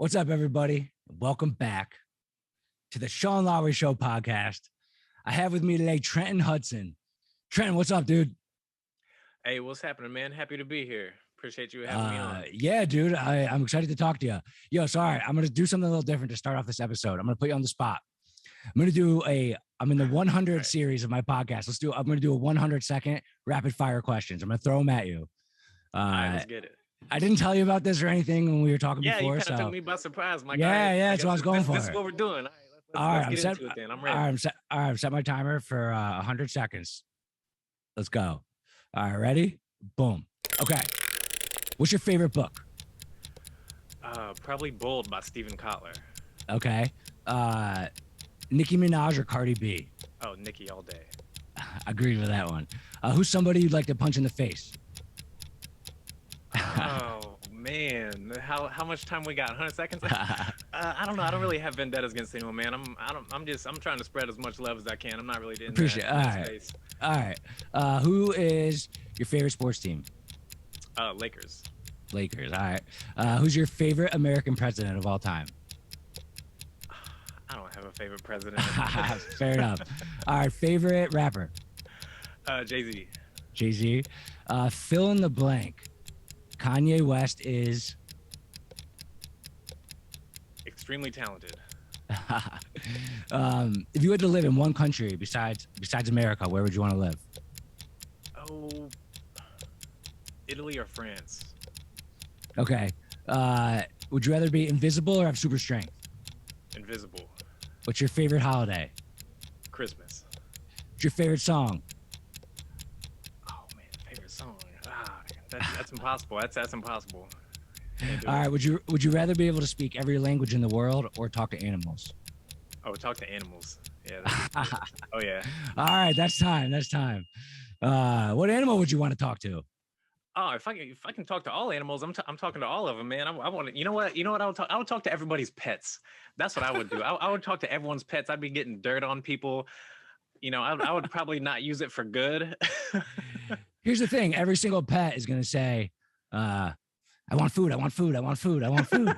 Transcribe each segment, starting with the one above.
What's up, everybody? Welcome back to the Sean Lowery Show podcast. I have with me today Trent Hudson. Trent, what's up, dude? Hey, what's happening, man? Happy to be here. Appreciate you having me on. Yeah, dude. I'm excited to talk to you. Yo, sorry. I'm going to do something a little different to start off this episode. I'm going to put you on the spot. I'm in the 100 series of my podcast. I'm going to do a 100-second rapid fire questions. I'm going to throw them at you. All right, let's get it. I didn't tell you about this or anything when we were talking before. Yeah, you kind of took me by surprise, Mike. Yeah, that's what I was going for. This is what we're doing. All right, let's get into it then. I'm ready. All right, set my timer for 100 seconds. Let's go. All right, ready? Boom. Okay. What's your favorite book? Probably Bold by Stephen Kotler. Okay. Nicki Minaj or Cardi B? Oh, Nicki all day. Agreed with that one. Who's somebody you'd like to punch in the face? Oh man, how much time we got? 100 seconds? I don't know. I don't really have vendettas against anyone, man. I'm trying to spread as much love as I can. I'm not really in Appreciate that it. space. All right. Who is your favorite sports team? Lakers. Lakers. All right. Who's your favorite American president of all time? I don't have a favorite president. Fair enough. All right. Favorite rapper? Jay-Z. Jay-Z. Fill in the blank. Kanye West is extremely talented. If you had to live in one country besides America, where would you want to live? Oh, Italy or France. Okay. Would you rather be invisible or have super strength? Invisible. What's your favorite holiday? Christmas. What's your favorite song? Oh man, favorite song. That's impossible. That's impossible. All right. Would you rather be able to speak every language in the world or talk to animals? Oh, talk to animals. Yeah. Oh yeah. All right. That's time. What animal would you want to talk to? Oh, if I can talk to all animals, I'm talking to all of them, man. I want to. You know what? I would talk to everybody's pets. That's what I would do. I would talk to everyone's pets. I'd be getting dirt on people. You know, I would probably not use it for good. Here's the thing. Every single pet is going to say, I want food. I want food. I want food. I want food.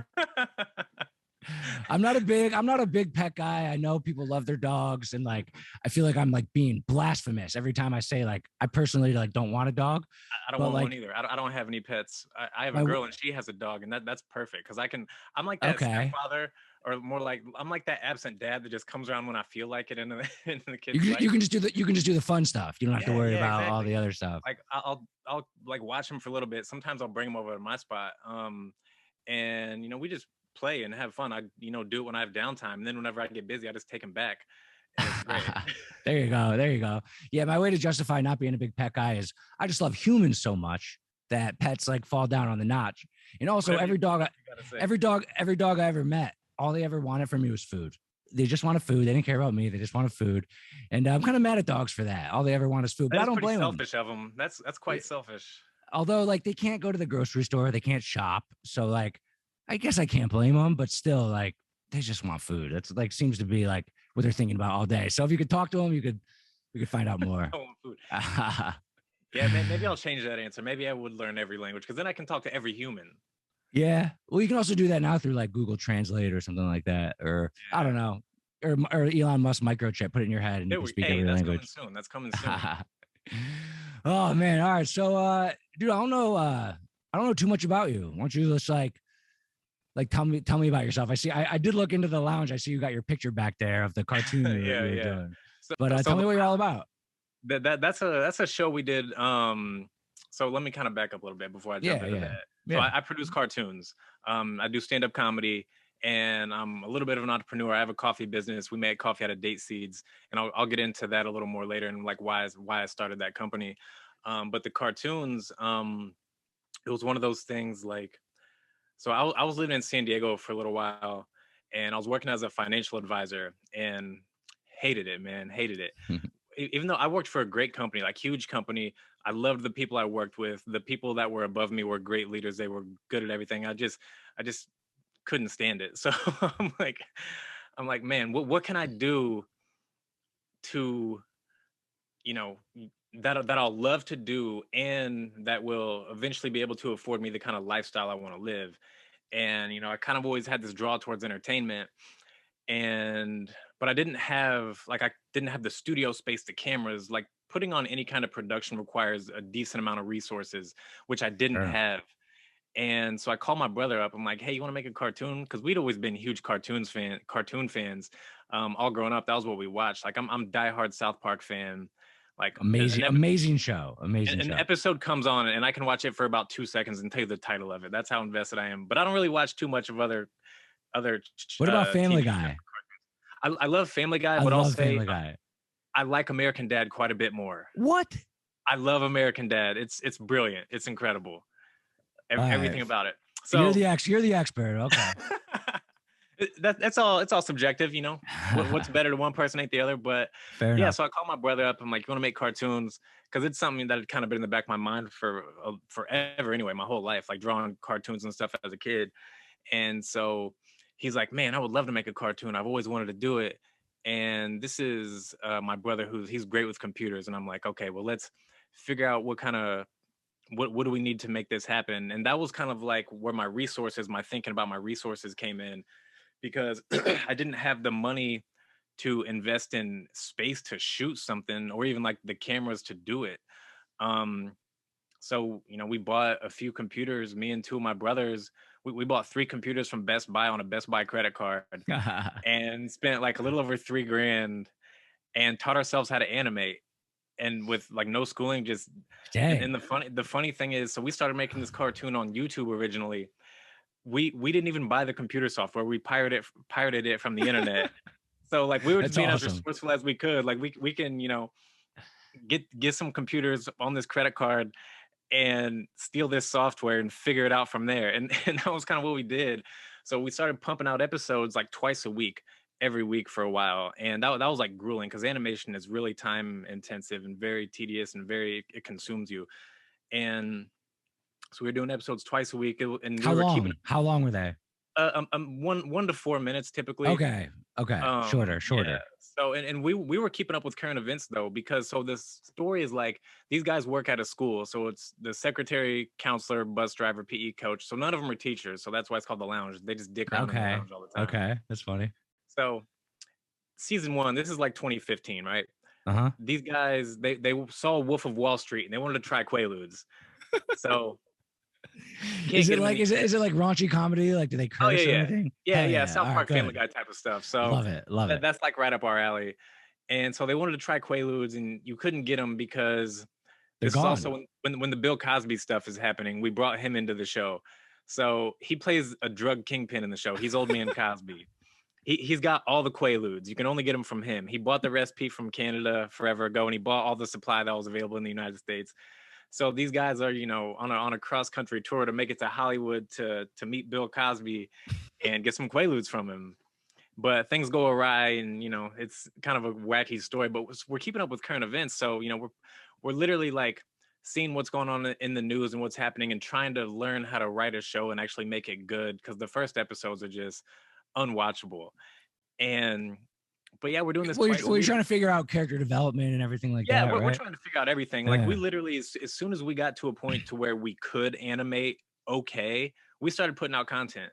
I'm not a big pet guy. I know people love their dogs. And like, I feel like I'm like being blasphemous every time I say like, I personally like don't want a dog. I don't want one either. I don't have any pets. I have a girl and she has a dog and that's perfect. Cause I'm like that stepfather. Or more like I'm like that absent dad that just comes around when I feel like it in the kids. You can just do the fun stuff. You don't have to worry about all the other stuff. Like I'll like watch him for a little bit. Sometimes I'll bring him over to my spot. And you know, we just play and have fun. I do it when I have downtime. And then whenever I get busy, I just take him back. And it's great. There you go. Yeah, my way to justify not being a big pet guy is I just love humans so much that pets like fall down on the notch. And also every dog I ever met, all they ever wanted from me was food. They just wanted food. They didn't care about me. They just wanted food. And I'm kind of mad at dogs for that. All they ever want is food. But I don't blame them. Selfish of them. That's quite selfish. Although like they can't go to the grocery store. They can't shop. So like, I guess I can't blame them, but still like they just want food. That's like, seems to be like what they're thinking about all day. So if you could talk to them, we could find out more. I want food. Yeah, maybe I'll change that answer. Maybe I would learn every language because then I can talk to every human. Yeah. Well, you can also do that now through like Google Translate or something like that. Or I don't know. Or Elon Musk microchip, put it in your head and you can speak every language. That's coming soon. Oh man. All right. So dude, I don't know too much about you. Why don't you just like tell me about yourself? I did look into the lounge. I see you got your picture back there of the cartoon you were doing. But tell me what you're all about. That's a show we did. So let me kind of back up a little bit before I jump into that. So I produce cartoons. I do stand-up comedy, and I'm a little bit of an entrepreneur. I have a coffee business. We make coffee out of date seeds, and I'll get into that a little more later and like why I started that company. But the cartoons, it was one of those things like, so I was living in San Diego for a little while, and I was working as a financial advisor and hated it, man, hated it. Even though I worked for a great company, like huge company, I loved the people I worked with. The people that were above me were great leaders. They were good at everything. I just couldn't stand it. So I'm like, man, what can I do to, that I'll love to do and that will eventually be able to afford me the kind of lifestyle I want to live. And, I kind of always had this draw towards entertainment. But I didn't have the studio space, the cameras. Like, putting on any kind of production requires a decent amount of resources, which I didn't have. And so I called my brother up. I'm like, hey, you want to make a cartoon? Because we'd always been huge cartoon fans. All growing up, that was what we watched. Like, I'm diehard South Park fan. Like, amazing show. An episode comes on and I can watch it for about 2 seconds and tell you the title of it. That's how invested I am. But I don't really watch too much of other. What about Family Guy? I love Family Guy, but I'll say I like American Dad quite a bit more. What? I love American Dad. It's brilliant. It's incredible. Everything about it. So you're the expert. Okay. It's all subjective, What's better to one person ain't the other. But fair enough. So I called my brother up. I'm like, you want to make cartoons? Because it's something that had kind of been in the back of my mind for forever anyway, my whole life, like drawing cartoons and stuff as a kid. And so he's like, man, I would love to make a cartoon. I've always wanted to do it. And this is my brother, he's great with computers. And I'm like, okay, well, let's figure out what do we need to make this happen? And that was kind of like where my thinking about my resources came in, because I didn't have the money to invest in space to shoot something, or even like the cameras to do it. So, we bought a few computers, me and two of my brothers. We bought 3 computers from Best Buy on a Best Buy credit card and spent like a little over $3,000 and taught ourselves how to animate. And with like no schooling, just and the funny thing is, so we started making this cartoon on YouTube originally. We didn't even buy the computer software. We pirated it from the internet. So like we were just being as resourceful as we could. Like we can, get some computers on this credit card and steal this software and figure it out from there. And that was kind of what we did. So we started pumping out episodes like twice a week, every week for a while. And that was like grueling, because animation is really time intensive and very tedious and it consumes you. And so we were doing episodes twice a week. And how long were they? 1 to 4 minutes typically. Okay. Shorter. Yeah. So, and we were keeping up with current events though, because so this story is like, these guys work at a school. So it's the secretary, counselor, bus driver, PE coach. So none of them are teachers. So that's why it's called the lounge. They just dick around in the lounge all the time. Okay. That's funny. So season 1, this is like 2015, right? Uh-huh. These guys, they saw Wolf of Wall Street and they wanted to try Quaaludes. So is it like raunchy comedy? Like, do they curse or anything? Yeah. South Park, Family Guy type of stuff. So love it. That's like right up our alley. And so they wanted to try Quaaludes, and you couldn't get them because they're gone. Also when the Bill Cosby stuff is happening, we brought him into the show. So he plays a drug kingpin in the show. He's Old Man Cosby. He's got all the Quaaludes. You can only get them from him. He bought the recipe from Canada forever ago, and he bought all the supply that was available in the United States. So these guys are, on a cross-country tour to make it to Hollywood to meet Bill Cosby and get some Quaaludes from him. But things go awry, and, it's kind of a wacky story, but we're keeping up with current events. So, we're literally like seeing what's going on in the news and what's happening, and trying to learn how to write a show and actually make it good, because the first episodes are just unwatchable. But yeah, we're doing this. We're trying to figure out character development and everything like that. Yeah, we're trying to figure out everything. Like, we literally, as soon as we got to a point to where we could animate, we started putting out content.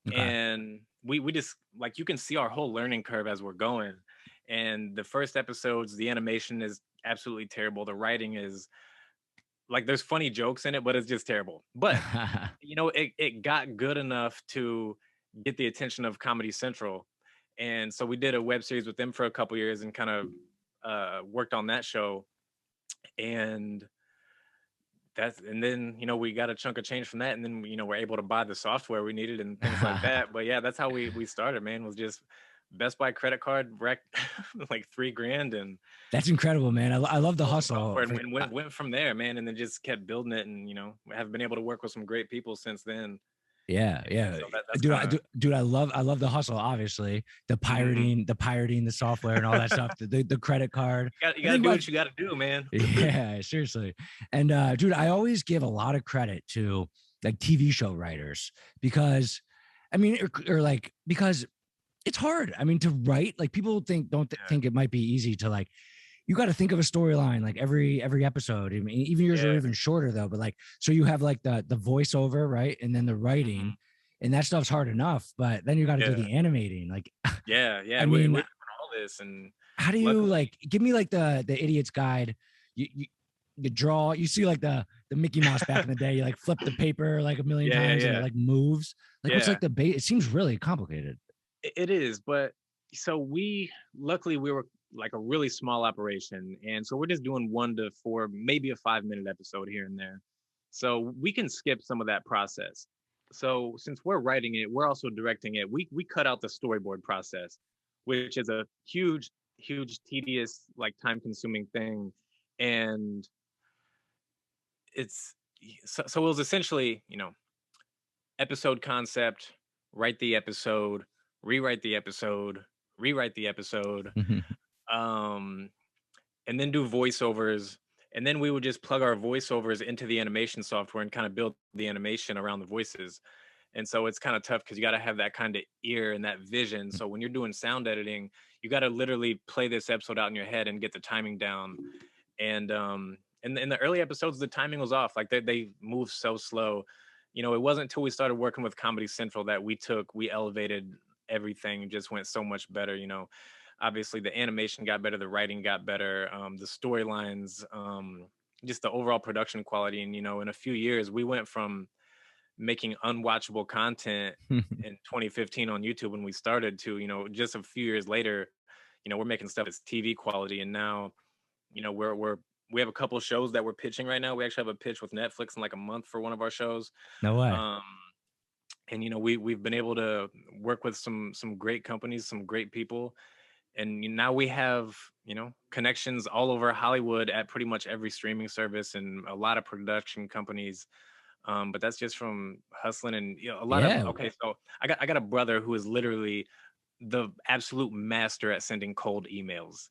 Okay. And we just, like, you can see our whole learning curve as we're going. And the first episodes, the animation is absolutely terrible. The writing is like, there's funny jokes in it, but it's just terrible. But it got good enough to get the attention of Comedy Central. And so we did a web series with them for a couple years and kind of worked on that show. And then, we got a chunk of change from that. And then, we're able to buy the software we needed and things like that. But yeah, that's how we started, man, was just Best Buy credit card wrecked like $3,000. And that's incredible, man. I love the hustle. And went from there, man. And then just kept building it. And, have been able to work with some great people since then. Yeah. So dude, I love the hustle. Obviously, the pirating the software and all that stuff. The credit card. You gotta do what you gotta do, man. Yeah, seriously. And dude, I always give a lot of credit to like TV show writers, because, because it's hard. To write. Like, people don't think it might be easy to, like, you got to think of a storyline like every episode. Even yours are even shorter though. But like, so you have like the voiceover, right, and then the writing, and that stuff's hard enough, but then you got to do the animating. Like, yeah. I mean, we're doing all this, and how do you like give me like the idiot's guide? You draw, you see like the Mickey Mouse back in the day, you like flip the paper like a million times and it like moves. Like what's like the base? It seems really complicated. It is, but so luckily we were like a really small operation, and so we're just doing 1 to 4, maybe a 5-minute episode here and there, so we can skip some of that process. So since we're writing it, we're also directing it. We cut out the storyboard process, which is a huge tedious, like time consuming thing. And it's so it was essentially, episode concept, write the episode, rewrite the episode, rewrite the episode, and then do voiceovers. And then we would just plug our voiceovers into the animation software and kind of build the animation around the voices. And so it's kind of tough because you got to have that kind of ear and that vision. So when you're doing sound editing, you got to literally play this episode out in your head and get the timing down. And in the early episodes, the timing was off. Like they moved so slow. It wasn't until we started working with Comedy Central that we elevated everything, just went so much better. Obviously the animation got better, the writing got better, the storylines, just the overall production quality. And, in a few years, we went from making unwatchable content in 2015 on YouTube when we started to, just a few years later, we're making stuff that's TV quality. And now, we have a couple of shows that we're pitching right now. We actually have a pitch with Netflix in like a month for one of our shows. No way. And, we've been able to work with some great companies, some great people. And now we have, connections all over Hollywood at pretty much every streaming service and a lot of production companies. But that's just from hustling and a lot of. Okay, so I got a brother who is literally the absolute master at sending cold emails.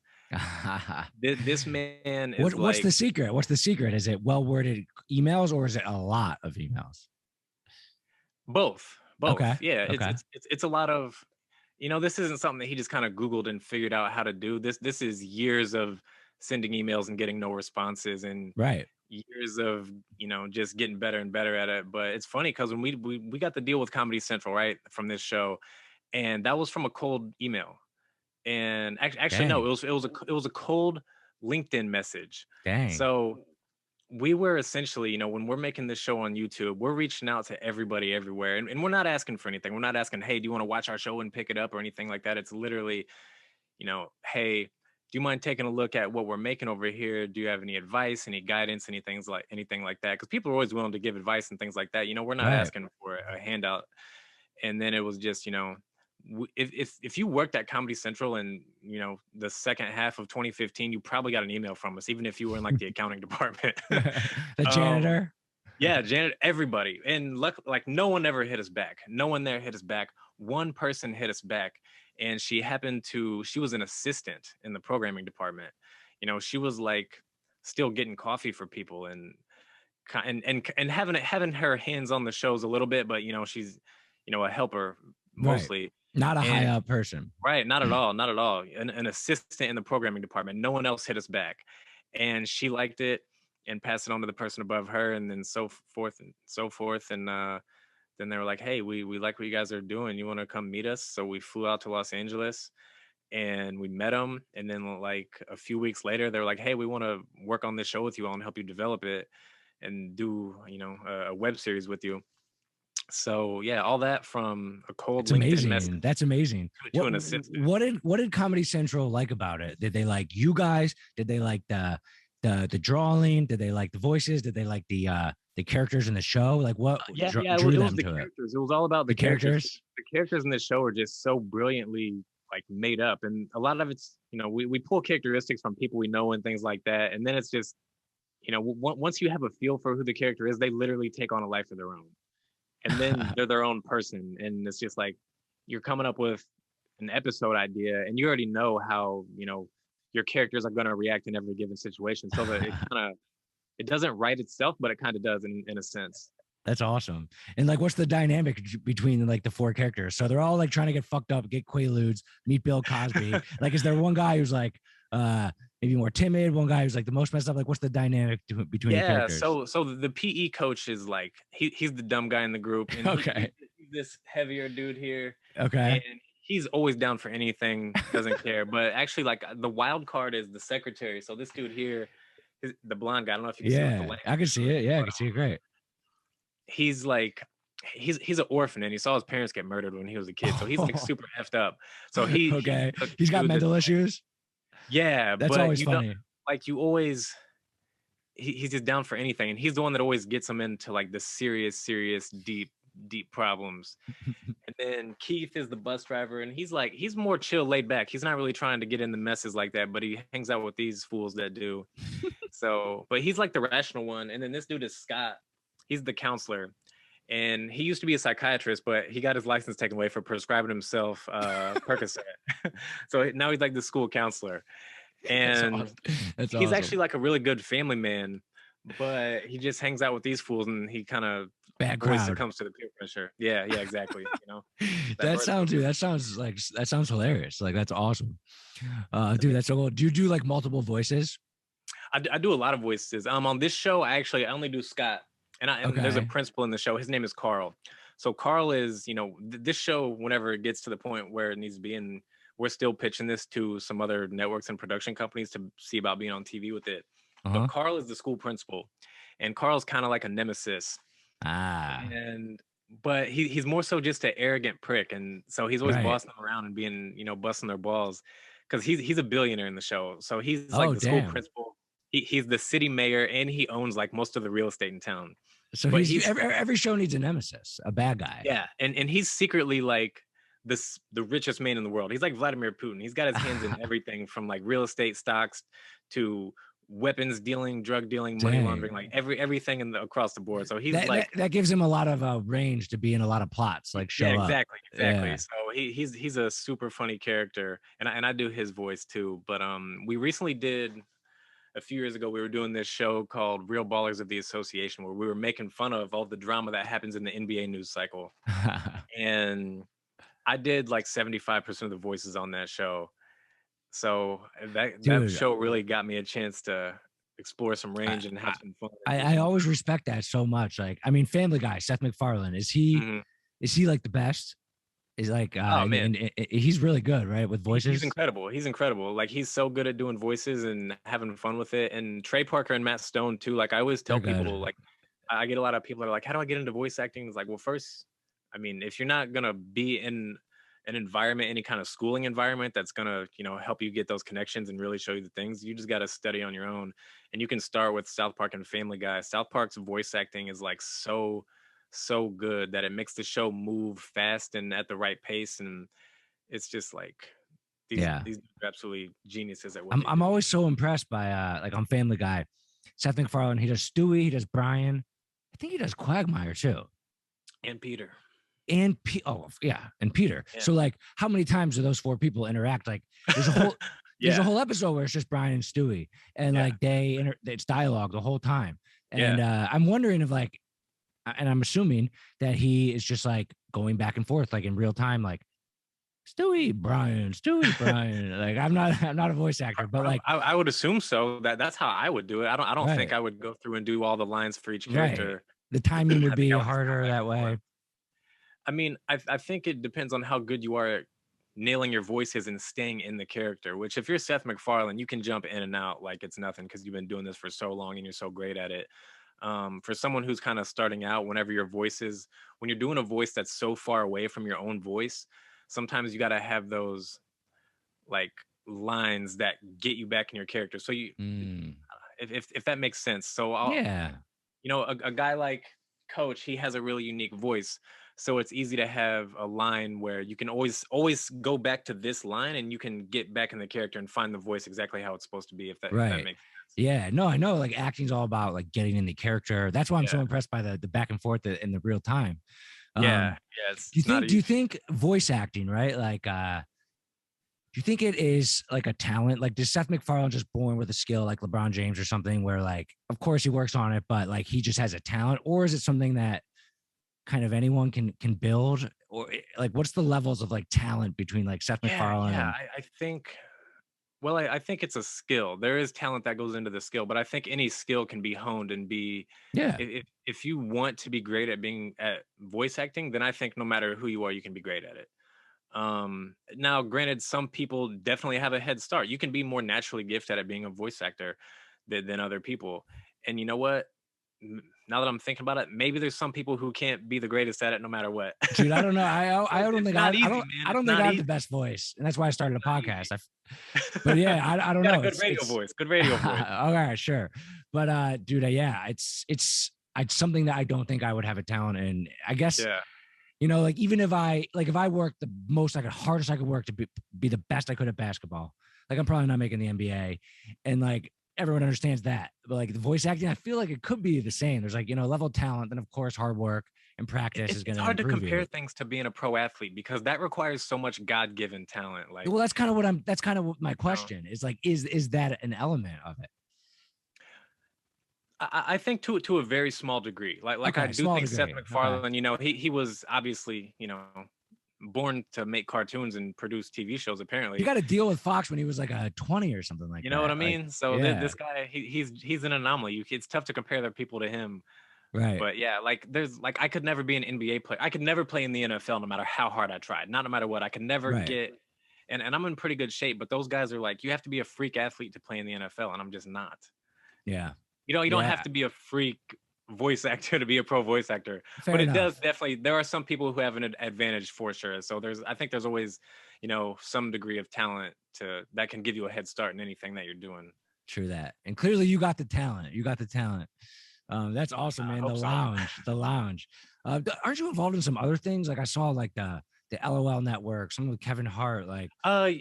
This man is what's the secret? What's the secret? Is it well-worded emails or is it a lot of emails? Both. Okay. Yeah, okay. It's a lot of. This isn't something that he just kind of Googled and figured out how to do. This is years of sending emails and getting no responses, and years of, just getting better and better at it. But it's funny because when we got the deal with Comedy Central, right, from this show, and that was from a cold email. And actually, no, it was a cold LinkedIn message. Dang. So we were essentially, when we're making this show on YouTube, we're reaching out to everybody everywhere. And we're not asking for anything. We're not asking, hey, do you want to watch our show and pick it up or anything like that? It's literally, hey, do you mind taking a look at what we're making over here? Do you have any advice, any guidance, anything like that? Because people are always willing to give advice and things like that. We're not asking for a handout. And then it was just, if you worked at Comedy Central in, the second half of 2015, you probably got an email from us, even if you were in like the accounting department. The janitor. Janitor, everybody. And like no one ever hit us back. No one there hit us back. One person hit us back. And she was an assistant in the programming department. She was like still getting coffee for people and having her hands on the shows a little bit, but she's, a helper mostly. Right. Not a high up person. Right. Not at all. Not at all. An assistant in the programming department. No one else hit us back. And she liked it and passed it on to the person above her, and then so forth and so forth. And then they were like, hey, we like what you guys are doing. You want to come meet us? So we flew out to Los Angeles and we met them. And then like a few weeks later, they were like, hey, we want to work on this show with you all and help you develop it and do, a web series with you. So yeah, all that from a cold LinkedIn message. That's amazing. What did Comedy Central like about it? Did they like you guys? Did they like the drawing? Did they like the voices? Did they like the characters in the show? Like what drew them to characters. It was all about the characters. The characters in the show are just so brilliantly like made up, and a lot of it's we pull characteristics from people we know and things like that, and then it's just once you have a feel for who the character is, they literally take on a life of their own. And then they're their own person. And it's just like, you're coming up with an episode idea and you already know how, your characters are going to react in every given situation. So that it doesn't write itself, but it kind of does in a sense. That's awesome. And like, what's the dynamic between like the 4 characters? So they're all like trying to get fucked up, get Quaaludes, meet Bill Cosby. Like, is there one guy who's like, maybe more timid, one guy who's like the most messed up? Like, what's the dynamic between the characters? So the PE coach is like, he's the dumb guy in the group. And okay. He's this heavier dude here. Okay. And he's always down for anything, doesn't care. But actually, like the wild card is the secretary. So this dude here, the blonde guy, I don't know if you can see with the light. I can see it. Yeah, I can see it great. He's like, he's an orphan, and he saw his parents get murdered when he was a kid. So he's like super effed up. So he's got mental issues. Yeah, that's always funny. Like you always, he's just down for anything, and he's the one that always gets him into like the serious, deep problems. And then Keith is the bus driver, and he's more chill, laid back. He's not really trying to get in the messes like that, but he hangs out with these fools that do. So, but he's like the rational one. And then this dude is Scott. He's the counselor, and he used to be a psychiatrist, but he got his license taken away for prescribing himself Percocet. So now he's like the school counselor, and that's he's actually like a really good family man, but he just hangs out with these fools, and he kind of bad crowd when it comes to the peer pressure. Yeah, exactly. You know, that sounds hilarious. Like that's awesome, dude. That's so cool. Do you do like multiple voices? I do a lot of voices. On this show, I only do Scott. And there's a principal in the show. His name is Carl. So Carl is, this show, whenever it gets to the point where it needs to be, and we're still pitching this to some other networks and production companies to see about being on TV with it. But Carl is the school principal, and Carl's kind of like a nemesis. But he's more so just an arrogant prick, and so he's always bossing them around and being, busting their balls, because he's a billionaire in the show. So he's like the school principal. He's the city mayor, and he owns like most of the real estate in town. So every show needs a nemesis, a bad guy. Yeah, and he's secretly like the richest man in the world. He's like Vladimir Putin. He's got his hands in everything from like real estate, stocks, to weapons dealing, drug dealing, money laundering, like everything across the board. So he's that gives him a lot of range to be in a lot of plots. Like show up. Exactly. Yeah. So he's a super funny character, and I do his voice too. But we recently did. A few years ago, we were doing this show called Real Ballers of the Association, where we were making fun of all the drama that happens in the NBA news cycle. And I did like 75% of the voices on that show. So that show really got me a chance to explore some range and have some fun. I always respect that so much. Like, I mean, Family Guy, Seth MacFarlane, is he like the best? Is like, oh man, he's really good, right? With voices. He's incredible. Like, he's so good at doing voices and having fun with it. And Trey Parker and Matt Stone too. Like, I always tell people, like, I get a lot of people that are like, how do I get into voice acting? It's like, well, first, I mean, if you're not gonna be in an environment, any kind of schooling environment that's gonna, help you get those connections and really show you the things, you just got to study on your own. And you can start with South Park and Family Guy. South Park's voice acting is like so good that it makes the show move fast and at the right pace, and it's just like these are absolutely geniuses at what I'm always so impressed by like on Family Guy, Seth MacFarlane. He does Stewie, he does Brian, I think he does Quagmire too, and Peter. And Peter. Yeah. So like, how many times do those four people interact? Like, there's a whole there's a whole episode where it's just Brian and Stewie, and like it's dialogue the whole time. And I'm wondering if like, and I'm assuming that he is just like going back and forth, like in real time, like Stewie, Brian. Like, I'm not a voice actor, but like I would assume so. That's how I would do it. I don't think I would go through and do all the lines for each character. Right. The timing would be harder that way. I mean, I think it depends on how good you are at nailing your voices and staying in the character, which if you're Seth MacFarlane, you can jump in and out like it's nothing because you've been doing this for so long and you're so great at it. For someone who's kind of starting out, when you're doing a voice that's so far away from your own voice, sometimes you got to have those like lines that get you back in your character. So if that makes sense. So a guy like Coach, he has a really unique voice. So it's easy to have a line where you can always go back to this line and you can get back in the character and find the voice exactly how it's supposed to be, if that makes sense. Yeah, no, I know like acting's all about like getting in the character. That's why I'm so impressed by the back and forth in the real time. Do you think voice acting, right? Like, do you think it is like a talent? Like, does Seth MacFarlane just born with a skill like LeBron James or something where like, of course he works on it, but like he just has a talent? Or is it something that kind of anyone can build? Or like, what's the levels of like talent between like Seth MacFarlane? I think Well, I think it's a skill. There is talent that goes into the skill, but I think any skill can be honed and be. Yeah. If you want to be great at being at voice acting, then I think no matter who you are, you can be great at it. Now, granted, some people definitely have a head start. You can be more naturally gifted at being a voice actor than other people. And you know what? Now that I'm thinking about it, maybe there's some people who can't be the greatest at it no matter what. Dude, I don't know. I don't think I don't think I have the easy. best voice, and that's why I started a podcast. But yeah, I don't know. Good radio voice. Good radio voice. All right, sure. But dude, yeah, it's something that I don't think I would have a talent in. I guess, you know, like even if I worked the most hardest I could work to be the best I could at basketball, like I'm probably not making the NBA, and like everyone understands that. But like the voice acting, I feel like it could be the same. There's like, you know, level of talent, then of course hard work and practice is going to. It's hard to compare things to being a pro athlete because that requires so much God-given talent. Like, well, that's kind of what my question is. Like, is that an element of it? I think to a very small degree. Like I do think Seth MacFarlane, you know, he was obviously, you know, born to make cartoons and produce TV shows. Apparently, he got a deal with Fox when he was like a 20 or something like that. You know what I mean? So this guy, he's an anomaly. It's tough to compare their people to him. Right. But yeah, like there's like I could never be an NBA player. I could never play in the NFL no matter how hard I tried. Not no matter what. I could never get and I'm in pretty good shape, but those guys are like, you have to be a freak athlete to play in the NFL, and I'm just not. Yeah. You know, you don't have to be a freak voice actor to be a pro voice actor. Fair enough. Does definitely, there are some people who have an advantage for sure. So I think there's always, you know, some degree of talent that can give you a head start in anything that you're doing. True that. And clearly you got the talent. That's awesome, man. The lounge. Aren't you involved in some other things? Like I saw like the LOL network, some with Kevin Hart, like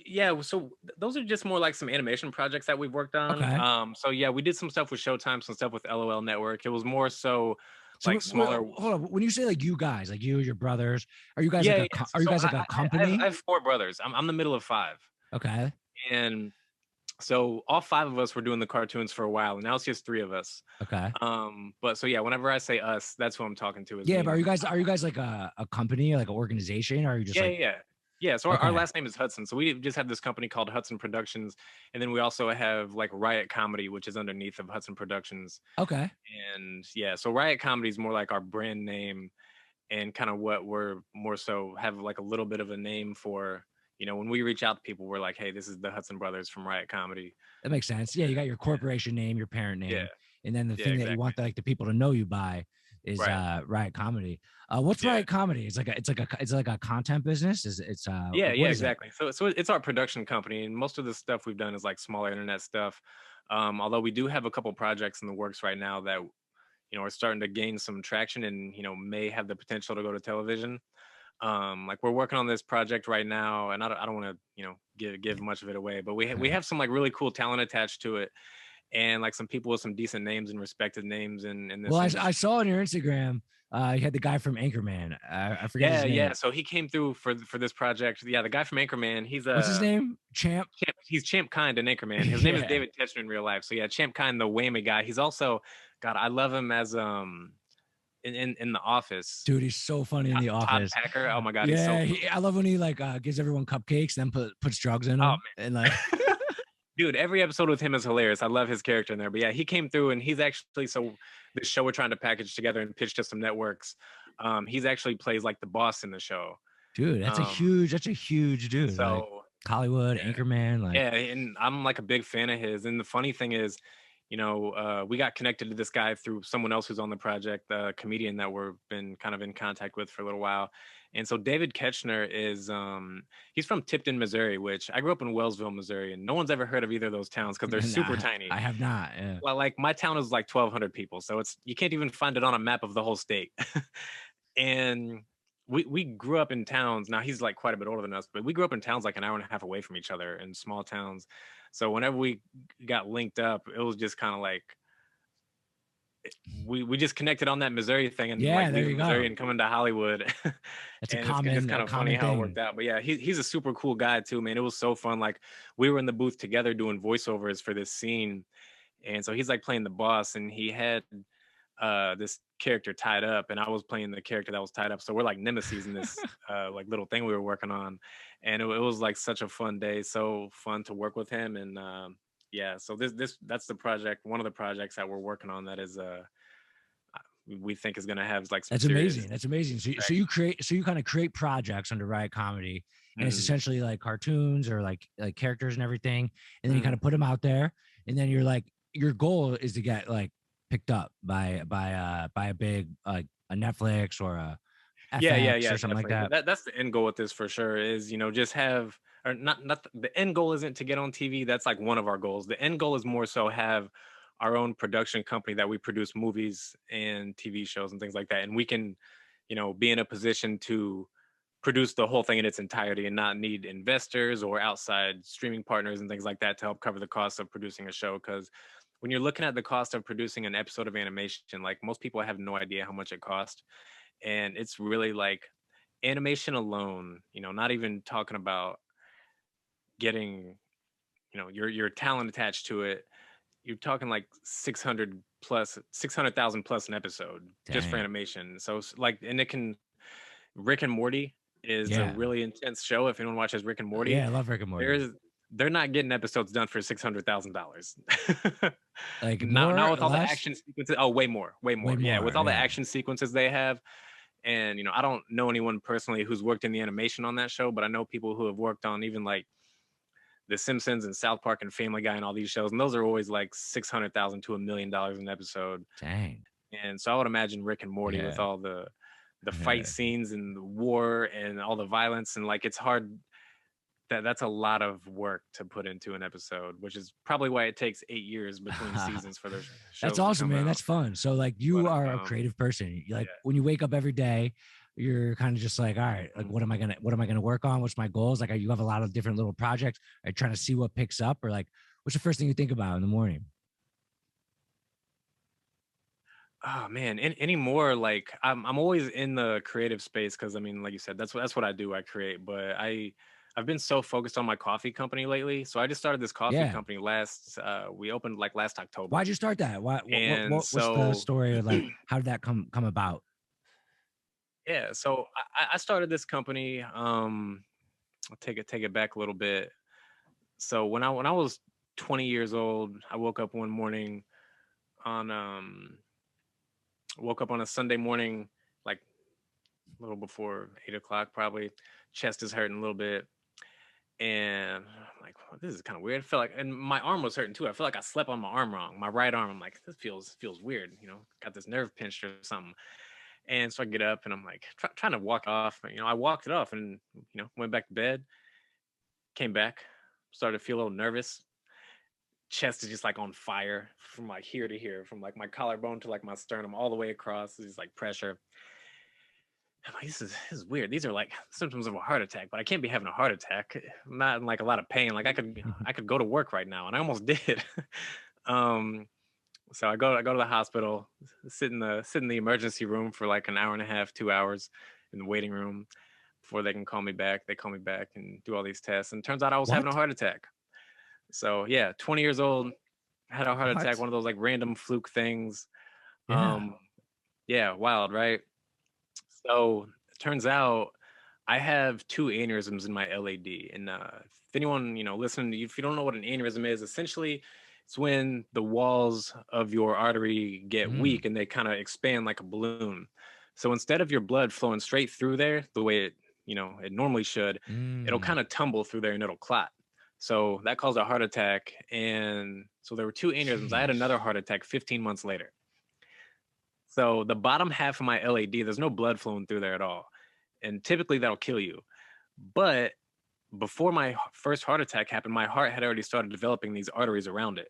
yeah, so those are just more like some animation projects that we've worked on. Okay. So yeah, we did some stuff with Showtime, some stuff with LOL network. It was more so like smaller. Hold on, when you say like you guys, like you, your brothers, are you guys like a company? I have 4 brothers. I'm the middle of 5. Okay. And so all 5 of us were doing the cartoons for a while, and now it's just 3 of us. Okay. But so yeah, whenever I say us, that's who I'm talking to. Yeah, but are you guys like a company, like an organization, or are you just yeah? So our last name is Hudson. So we just have this company called Hudson Productions, and then we also have like Riot Comedy, which is underneath of Hudson Productions. Okay. And yeah, so Riot Comedy is more like our brand name, and kind of what we're more so have like a little bit of a name for. You know, when we reach out to people, we're like, hey, this is the Hudson brothers from Riot Comedy. That makes sense. Yeah, you got your corporation name, your parent name, and then the thing that you want the people to know you by is Riot Comedy. What's Riot Comedy? It's like a content business. It's exactly. So it's our production company, and most of the stuff we've done is like smaller internet stuff. Although we do have a couple projects in the works right now that, you know, are starting to gain some traction and, you know, may have the potential to go to television. Like we're working on this project right now, and I don't want to, you know, give much of it away, but we have some like really cool talent attached to it, and like some people with some decent names and respected names in this. Well, I saw on your Instagram, you had the guy from Anchorman. I forget his name. Yeah. So he came through for this project. Yeah, the guy from Anchorman. He's what's his name? Champ. He's Champ Kind in Anchorman. His name is David Tetchner in real life. So yeah, Champ Kind, the whammy guy. He's also, God, I love him as in The Office. Dude, he's so funny in The Office. Todd Packer. Oh my God. Yeah, he's so I love when he like gives everyone cupcakes, then puts drugs in them. Oh, man. And like dude, every episode with him is hilarious. I love his character in there. But yeah, he came through, and he's actually, so this show we're trying to package together and pitch to some networks. He's actually plays like the boss in the show. Dude, that's a huge dude. So like Hollywood, Anchorman, like and I'm like a big fan of his. And the funny thing is, you know, we got connected to this guy through someone else who's on the project, a comedian that we've been kind of in contact with for a little while. And so David Ketchner is, he's from Tipton, Missouri, which I grew up in Wellsville, Missouri, and no one's ever heard of either of those towns because they're super tiny. I have not. Yeah. Well, like my town is like 1,200 people, so you can't even find it on a map of the whole state. And we grew up in towns. Now he's like quite a bit older than us, but we grew up in towns like an hour and a half away from each other in small towns. So whenever we got linked up, it was just kind of like we just connected on that Missouri thing, and like there you Missouri go. And coming to Hollywood. It's a common. It's kind of funny how it worked out. But yeah, he's a super cool guy too, man. It was so fun. Like we were in the booth together doing voiceovers for this scene, and so he's like playing the boss, and he had this character tied up, and I was playing the character that was tied up. So we're like nemesis in this like little thing we were working on, and it was like such a fun day, so fun to work with him. And yeah, so that's the project, one of the projects that we're working on that is we think is going to have like some that's amazing. That's amazing. So you kind of create projects under Riot Comedy, and it's essentially like cartoons or like characters and everything, and then you kind of put them out there, and then you're like, your goal is to get like picked up by a big like a Netflix or a FX or something like that. That's the end goal with this for sure, is, you know, just have, or not the end goal isn't to get on TV. That's like one of our goals. The end goal is more so have our own production company that we produce movies and TV shows and things like that. And we can, you know, be in a position to produce the whole thing in its entirety and not need investors or outside streaming partners and things like that to help cover the cost of producing a show. Because when you're looking at the cost of producing an episode of animation, like most people have no idea how much it costs. And it's really like animation alone, you know, not even talking about getting, you know, your talent attached to it. You're talking like 600,000 plus an episode. Dang. Just for animation. So like, and it can, Rick and Morty is a really intense show. If anyone watches Rick and Morty, I love Rick and Morty. They're not getting episodes done for $600,000. Like not with all the action sequences. Oh, way more. Yeah, with all the action sequences they have. And, you know, I don't know anyone personally who's worked in the animation on that show, but I know people who have worked on even like The Simpsons and South Park and Family Guy and all these shows, and those are always like $600,000 to $1 million an episode. Dang. And so I would imagine Rick and Morty with all the fight scenes and the war and all the violence, and like it's hard. That's a lot of work to put into an episode, which is probably why it takes 8 years between seasons for the shows. That's awesome, man. That's fun. So like you are a creative person. Like when you wake up every day, you're kind of just like, all right, like what am I gonna work on? What's my goals? Like you have a lot of different little projects. Are you trying to see what picks up, or like what's the first thing you think about in the morning? Oh man, anymore, like I'm always in the creative space because I mean, like you said, that's what I do. I create, but I've been so focused on my coffee company lately. So I just started this coffee company we opened like last October. Why'd you start that? What's the story of like, how did that come about? Yeah. So I started this company. I'll take it back a little bit. So when I was 20 years old, I woke up one morning on a Sunday morning, like a little before 8 o'clock, probably. Chest is hurting a little bit. And I'm like, well, this is kind of weird. I feel like, and my arm was hurting too. I feel like I slept on my arm wrong. My right arm, I'm like, this feels weird. You know, got this nerve pinched or something. And so I get up and I'm like, trying to walk off. You know, I walked it off and, you know, went back to bed, came back, started to feel a little nervous. Chest is just like on fire from like here to here, from like my collarbone to like my sternum, all the way across. There's like pressure. I'm like, this is weird. These are like symptoms of a heart attack, but I can't be having a heart attack. I'm not in like a lot of pain. Like I could go to work right now, and I almost did. So I go to the hospital, sit in the emergency room for like an hour and a half, 2 hours in the waiting room before they can call me back. They call me back and do all these tests, and it turns out I was having a heart attack. So yeah, 20 years old, had a heart attack, one of those like random fluke things. Yeah, wild, right? So it turns out I have 2 aneurysms in my LAD. And if anyone, you know, listening, if you don't know what an aneurysm is, essentially it's when the walls of your artery get weak and they kind of expand like a balloon. So instead of your blood flowing straight through there the way it normally should, it'll kind of tumble through there and it'll clot. So that caused a heart attack. And so there were 2 aneurysms. I had another heart attack 15 months later. So the bottom half of my LAD, there's no blood flowing through there at all. And typically that'll kill you. But before my first heart attack happened, my heart had already started developing these arteries around it.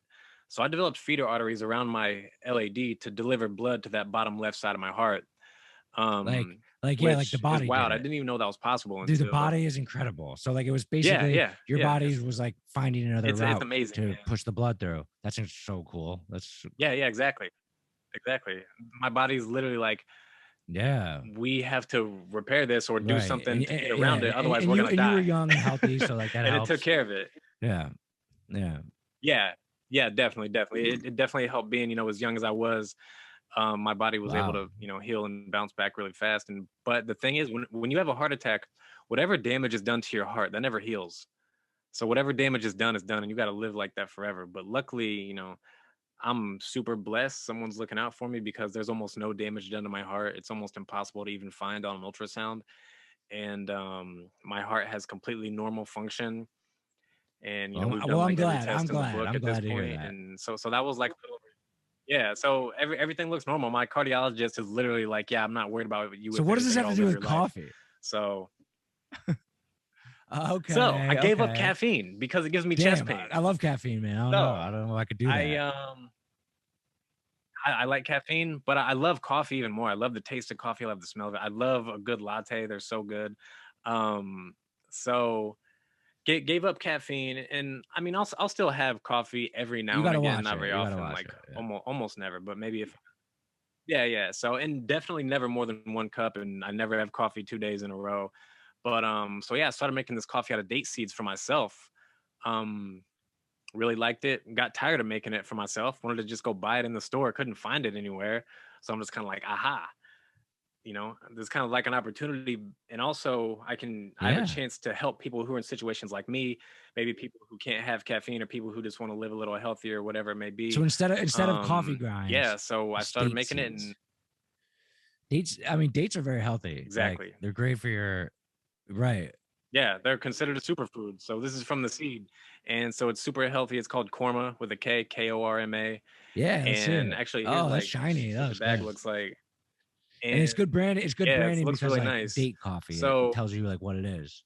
So I developed feeder arteries around my LAD to deliver blood to that bottom left side of my heart. Like the body. Wow, I didn't even know that was possible. Dude, the body is incredible. So like it was basically your body was like finding another route it's amazing, to push the blood through. That's so cool. That's exactly. My body's literally like, we have to repair this or do something to get around it. Otherwise, we're gonna die. You were young and healthy, so like that and helps. It took care of it. Yeah, definitely. It definitely helped being, as young as I was. my body was able to, heal and bounce back really fast. But the thing is, when you have a heart attack, whatever damage is done to your heart, that never heals. So whatever damage is done, and you got to live like that forever. But luckily, I'm super blessed. Someone's looking out for me because there's almost no damage done to my heart. It's almost impossible to even find on an ultrasound. And my heart has completely normal function. And we've done like every test in the book at this point. And so that was like, yeah. So everything looks normal. My cardiologist is literally like, yeah, I'm not worried about you. So what does this have to do with coffee? So. Okay. So I gave up caffeine because it gives me chest pain. I love caffeine, man. I don't know if I could do that. I like caffeine, but I love coffee even more. I love the taste of coffee. I love the smell of it. I love a good latte. They're so good. So gave up caffeine, and I mean, I'll still have coffee every now and again, not very often, like almost never, but maybe if. Yeah. So, and definitely never more than 1 cup, and I never have coffee 2 days in a row. But so yeah, I started making this coffee out of date seeds for myself. Really liked it. Got tired of making it for myself. Wanted to just go buy it in the store. Couldn't find it anywhere. So I'm just kind of like, aha. There's kind of like an opportunity. And also I have a chance to help people who are in situations like me, maybe people who can't have caffeine or people who just want to live a little healthier, whatever it may be. So instead of coffee grinds. Yeah. So I started making it. And dates are very healthy. Exactly. Like, they're great for your. Right. Yeah, they're considered a superfood. So this is from the seed. And so it's super healthy. It's called Korma with a K, Korma. Yeah. And actually, that's shiny. The bag looks like. And it's good branding. It's good branding it looks because really nice. Date coffee. So it tells you like what it is.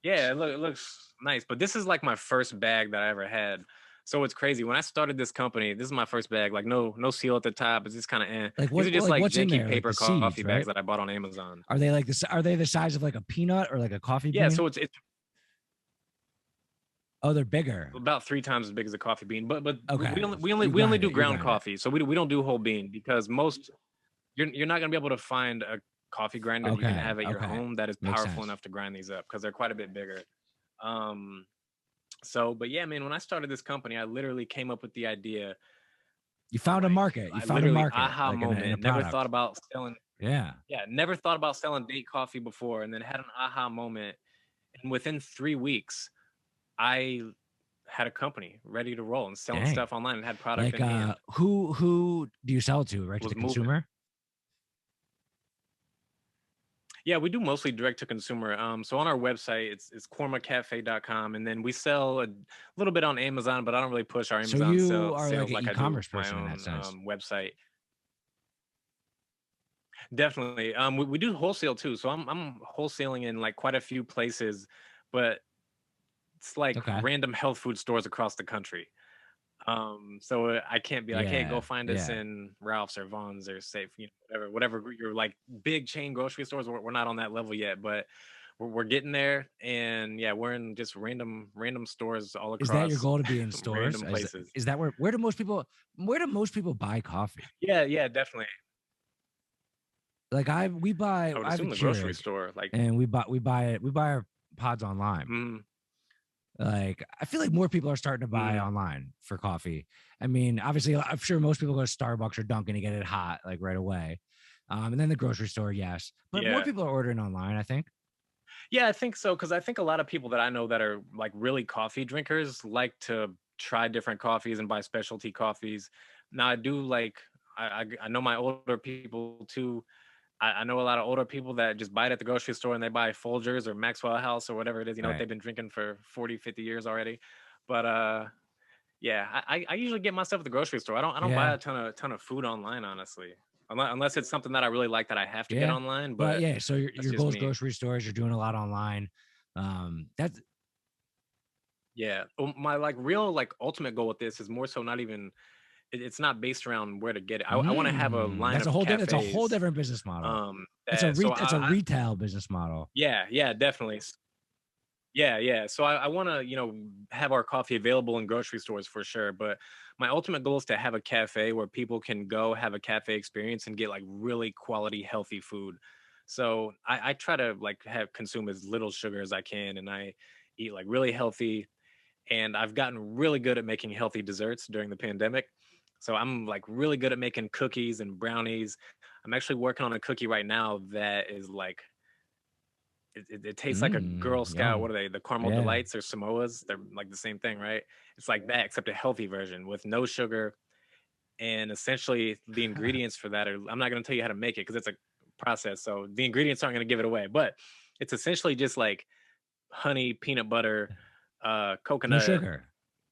Yeah, it looks nice. But this is like my first bag that I ever had. So it's crazy. When I started this company, this is my first bag. Like no seal at the top. It's just kind of like these are just like janky paper like coffee seeds, bags that I bought on Amazon. Are they like this? Are they the size of like a peanut or like a coffee bean? Yeah, so it's Oh, they're bigger. About 3 times as big as a coffee bean. But okay. we only do ground coffee. So we don't do whole bean because you're not gonna be able to find a coffee grinder that you can have at your home that is powerful enough to grind these up because they're quite a bit bigger. But yeah, man, when I started this company, I literally came up with the idea. You found a market. You found a market. Aha moment. Never thought about selling. Yeah. Never thought about selling date coffee before, and then had an aha moment. And within 3 weeks, I had a company ready to roll and selling stuff online and had product in hand. Who do you sell it to? Right to the consumer? Yeah, we do mostly direct to consumer. So on our website, it's kormacafe.com, and then we sell a little bit on Amazon, but I don't really push our Amazon sales. So you are like an e-commerce person in that sense. Website. Definitely. We do wholesale too. So I'm wholesaling in like quite a few places, but it's like random health food stores across the country. So I can't be like, hey, go find us in Ralph's or Vaughn's or Safe, whatever your like big chain grocery stores. We're not on that level yet, but we're getting there. And yeah, we're in just random stores all across. Is that your goal, to be in stores? Random places. Is that where do most people buy coffee? Yeah, definitely. Like we buy. I would assume the grocery store, and we buy our pods online. Mm-hmm. Like, I feel like more people are starting to buy online for coffee. I mean, obviously, I'm sure most people go to Starbucks or Dunkin' to get it hot, like right away. And then the grocery store, yes. But more people are ordering online, I think. Yeah, I think so. Because I think a lot of people that I know that are like really coffee drinkers like to try different coffees and buy specialty coffees. Now, I do like, I know my older people too. I know a lot of older people that just buy it at the grocery store and they buy Folgers or Maxwell House or whatever it is, they've been drinking for 40, 50 years already. But yeah, I usually get my stuff at the grocery store. I don't buy a ton of food online, honestly. Unless it's something that I really like that I have to get online. But yeah, so your goal is grocery stores, you're doing a lot online. That's my like real like ultimate goal with this is more so not even it's not based around where to get it. I want to have a line of cafes. That's a whole different business model. It's a retail business model. Yeah, definitely. Yeah. So I want to, have our coffee available in grocery stores for sure. But my ultimate goal is to have a cafe where people can go have a cafe experience and get like really quality, healthy food. So I try to like consume as little sugar as I can, and I eat like really healthy. And I've gotten really good at making healthy desserts during the pandemic. So I'm like really good at making cookies and brownies. I'm actually working on a cookie right now that is like, it tastes like a Girl Scout. Yum. What are they? The caramel delights or Samoas? They're like the same thing, right? It's like that, except a healthy version with no sugar. And essentially the ingredients for that are, I'm not going to tell you how to make it because it's a process. So the ingredients aren't going to give it away, but it's essentially just like honey, peanut butter, coconut, no sugar,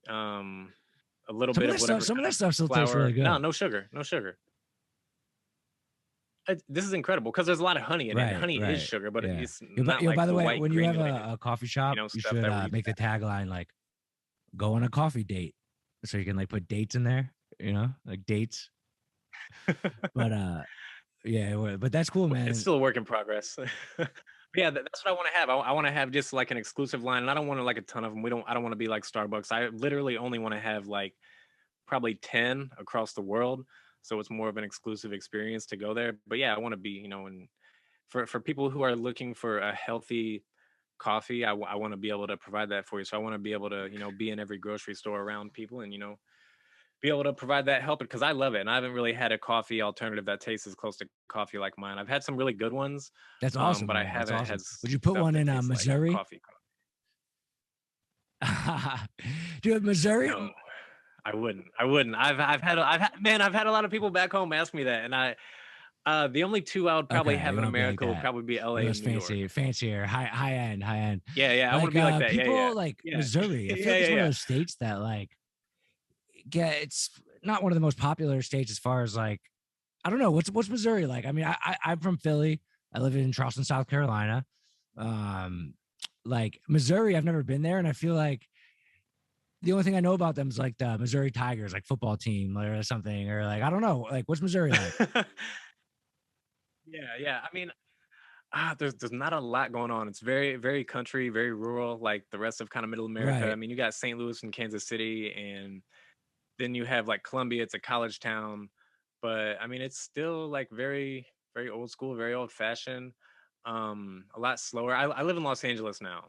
a little bit of whatever. Some of that stuff still flour. tastes really good. No sugar. This is incredible because there's a lot of honey in it. Honey is sugar, but it's not like by the way, white, when you have a coffee shop, you should make the tagline like "Go on a coffee date," so you can like put dates in there, like dates. But but that's cool, man. It's still a work in progress. Yeah, that's what I want to have. I want to have just like an exclusive line, and I don't want like a ton of them. I don't want to be like Starbucks. I literally only want to have like probably 10 across the world. So it's more of an exclusive experience to go there. But yeah, I want to be, and for people who are looking for a healthy coffee, I want to be able to provide that for you. So I want to be able to, be in every grocery store around people and, be able to provide that help because I love it. And I haven't really had a coffee alternative that tastes as close to coffee like mine. I've had some really good ones. That's awesome. But I haven't had. Would you put one in Missouri? Like coffee. Dude, Missouri. No. I wouldn't. I've had a lot of people back home ask me that, and the only two I would probably have in America would probably be LA and New York. Fancier, high end. Yeah, I want to be like that. People like Missouri. I feel like it's one of those states that like, it's not one of the most popular states as far as like, I don't know what's Missouri like. I mean, I'm from Philly. I live in Charleston, South Carolina. Like Missouri, I've never been there, and I feel like the only thing I know about them is like the Missouri Tigers, like football team or something, or like, I don't know, like what's Missouri like? Yeah. I mean, there's not a lot going on. It's very, very country, very rural, like the rest of kind of middle America. Right. I mean, you got St. Louis and Kansas City, and then you have like Columbia. It's a college town, but I mean, it's still like very, very old school, very old fashioned, a lot slower. I live in Los Angeles now.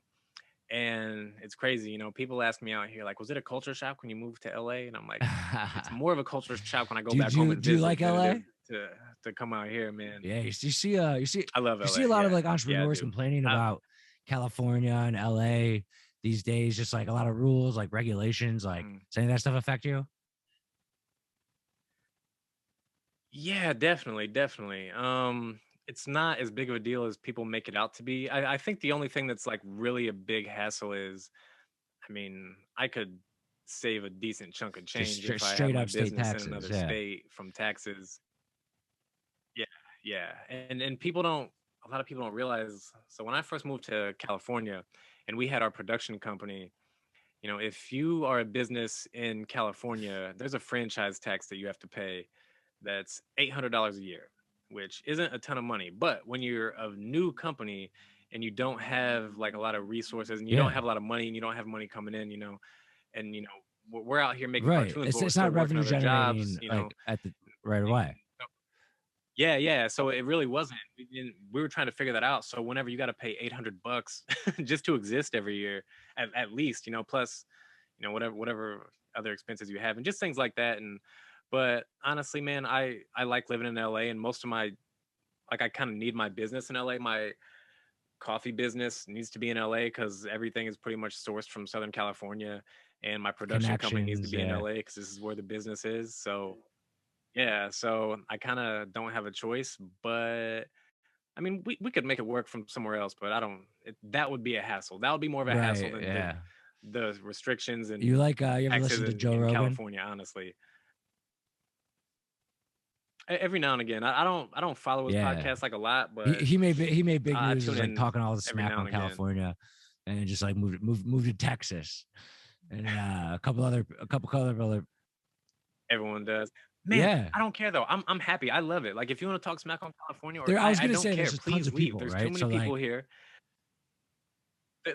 And it's crazy, people ask me out here, like, was it a culture shock when you moved to LA? And I'm like, it's more of a culture shock when I go back home and visit. Do you like LA? To come out here, man. Yeah, you see, I love LA. You see a lot of like entrepreneurs complaining about California and LA these days, just like a lot of rules, like regulations, like does any of that stuff affect you? Yeah, definitely. It's not as big of a deal as people make it out to be. I think the only thing that's like really a big hassle is, I mean, I could save a decent chunk of change if I had my business in another state from taxes. Yeah. And a lot of people don't realize. So when I first moved to California and we had our production company, if you are a business in California, there's a franchise tax that you have to pay. That's $800 a year, which isn't a ton of money. But when you're a new company and you don't have like a lot of resources and you don't have a lot of money and you don't have money coming in, and we're out here making cartoons. It's not revenue generating jobs, at the right away. Yeah. So it really wasn't. We were trying to figure that out. So whenever you got to pay $800 just to exist every year, at least, plus, whatever other expenses you have and just things like that. But honestly, man, I like living in LA, and most of I kind of need my business in LA. My coffee business needs to be in LA because everything is pretty much sourced from Southern California, and my production company needs to be in LA because this is where the business is. So yeah, so I kind of don't have a choice, but I mean, we could make it work from somewhere else, but that would be a hassle. That would be more of a hassle than the restrictions and you ever listen to Joe Rogan? California, honestly. Every now and again, I don't follow his podcast like a lot, but he made big news, like talking all the smack on California, and just like moved to Texas, and a couple other. Everyone does, man. I don't care though. I'm happy. I love it. Like if you want to talk smack on California, I was gonna say, please tons of people, there's too many people here.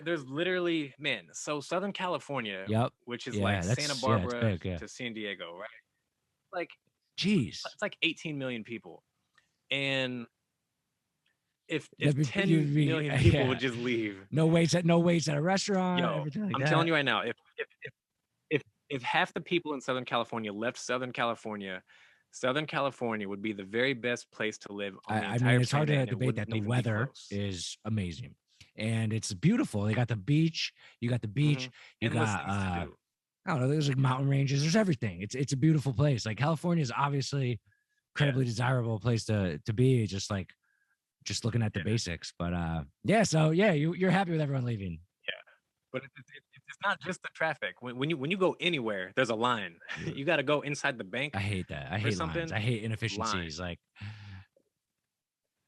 There's literally, man. So Southern California, which is like Santa Barbara to San Diego, right? Like. Jeez, it's like 18 million people, and if 10 million people would just leave, no waits at a restaurant, I'm telling you right now, if half the people in Southern California left Southern California would be the very best place to live on the I entire mean, it's hard planet, to and it debate that. wouldn't The even be weather close. is amazing, and it's beautiful. They got the beach. You got the beach. You Endless got things to do. I don't know. There's like mountain ranges. There's everything. It's a beautiful place. Like California is obviously incredibly desirable place to be. Just looking at the basics. But yeah. So yeah, you're happy with everyone leaving. Yeah, but it's not just the traffic. When you go anywhere, there's a line. You got to go inside the bank. I hate that. I hate lines. I hate inefficiencies. Like.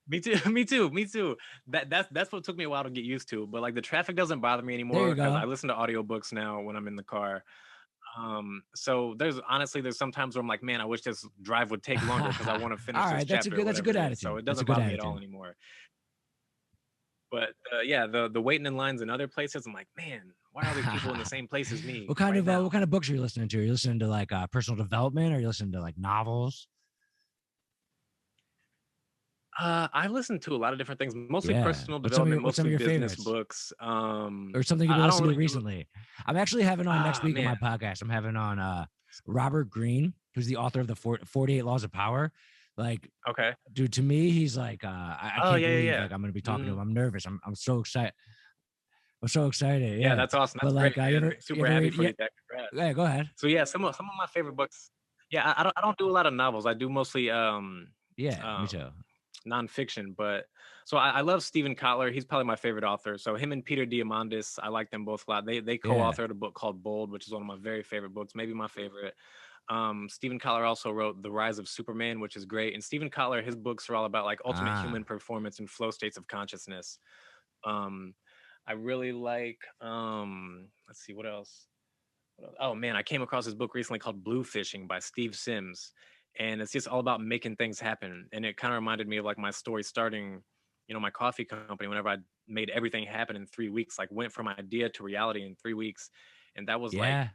Me too. Me too. Me too. That's what took me a while to get used to. But like the traffic doesn't bother me anymore because I listen to audiobooks now when I'm in the car. So there's sometimes where I'm like, man, I wish this drive would take longer because I want to finish this chapter. That's a good attitude. So it doesn't bother me at all anymore. But yeah, the waiting in lines in other places, I'm like, man, why are these people in the same place as me? What kind of books are you listening to? Are you listening to like personal development? Or are you listening to like novels? I listen to a lot of different things, mostly personal development, mostly business books. Or something you've been listening to recently. I'm actually having on next week on my podcast. I'm having on Robert Greene, who's the author of the 48 Laws of Power. Like, okay, dude, to me, he's like, I can't believe like I'm gonna be talking to him. I'm nervous. I'm so excited. I'm so excited. Yeah, that's awesome. That's but great, like, super happy for you. Yeah, go ahead. So yeah, some of my favorite books. Yeah, I don't do a lot of novels. I do mostly me too. Nonfiction, but so I love Stephen Kotler. He's probably my favorite author. So him and Peter Diamandis, I like them both a lot. They co-authored a book called Bold, which is one of my very favorite books, maybe my favorite. Stephen Kotler also wrote The Rise of Superman, which is great. And Stephen Kotler, his books are all about like ultimate human performance and flow states of consciousness. I really like let's see what else. Oh man, I came across this book recently called Blue Fishing by Steve Sims. And it's just all about making things happen. And it kind of reminded me of like my story starting, my coffee company, whenever I made everything happen in 3 weeks, like went from idea to reality in 3 weeks. And that was like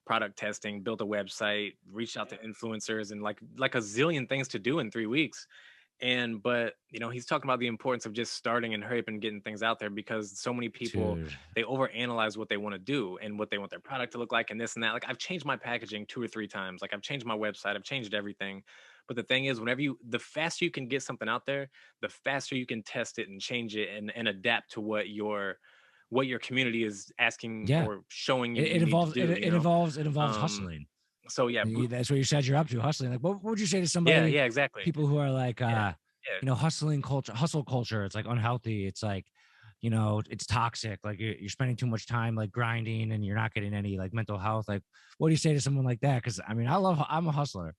product testing, built a website, reached out to influencers, and like a zillion things to do in 3 weeks. But he's talking about the importance of just starting and hurry up and getting things out there, because so many people, they overanalyze what they want to do and what they want their product to look like and this and that. Like I've changed my packaging 2 or 3 times. Like I've changed my website, I've changed everything. But the thing is, the faster you can get something out there, the faster you can test it and change it and adapt to what your community is asking or showing you. It involves hustling. So yeah, that's what you said you're up to, hustling. Like, what would you say to somebody? Yeah, exactly. People who are like, hustling culture, hustle culture. It's like unhealthy. It's like, it's toxic. Like you're spending too much time like grinding, and you're not getting any like mental health. Like, what do you say to someone like that? Because I mean, I'm a hustler.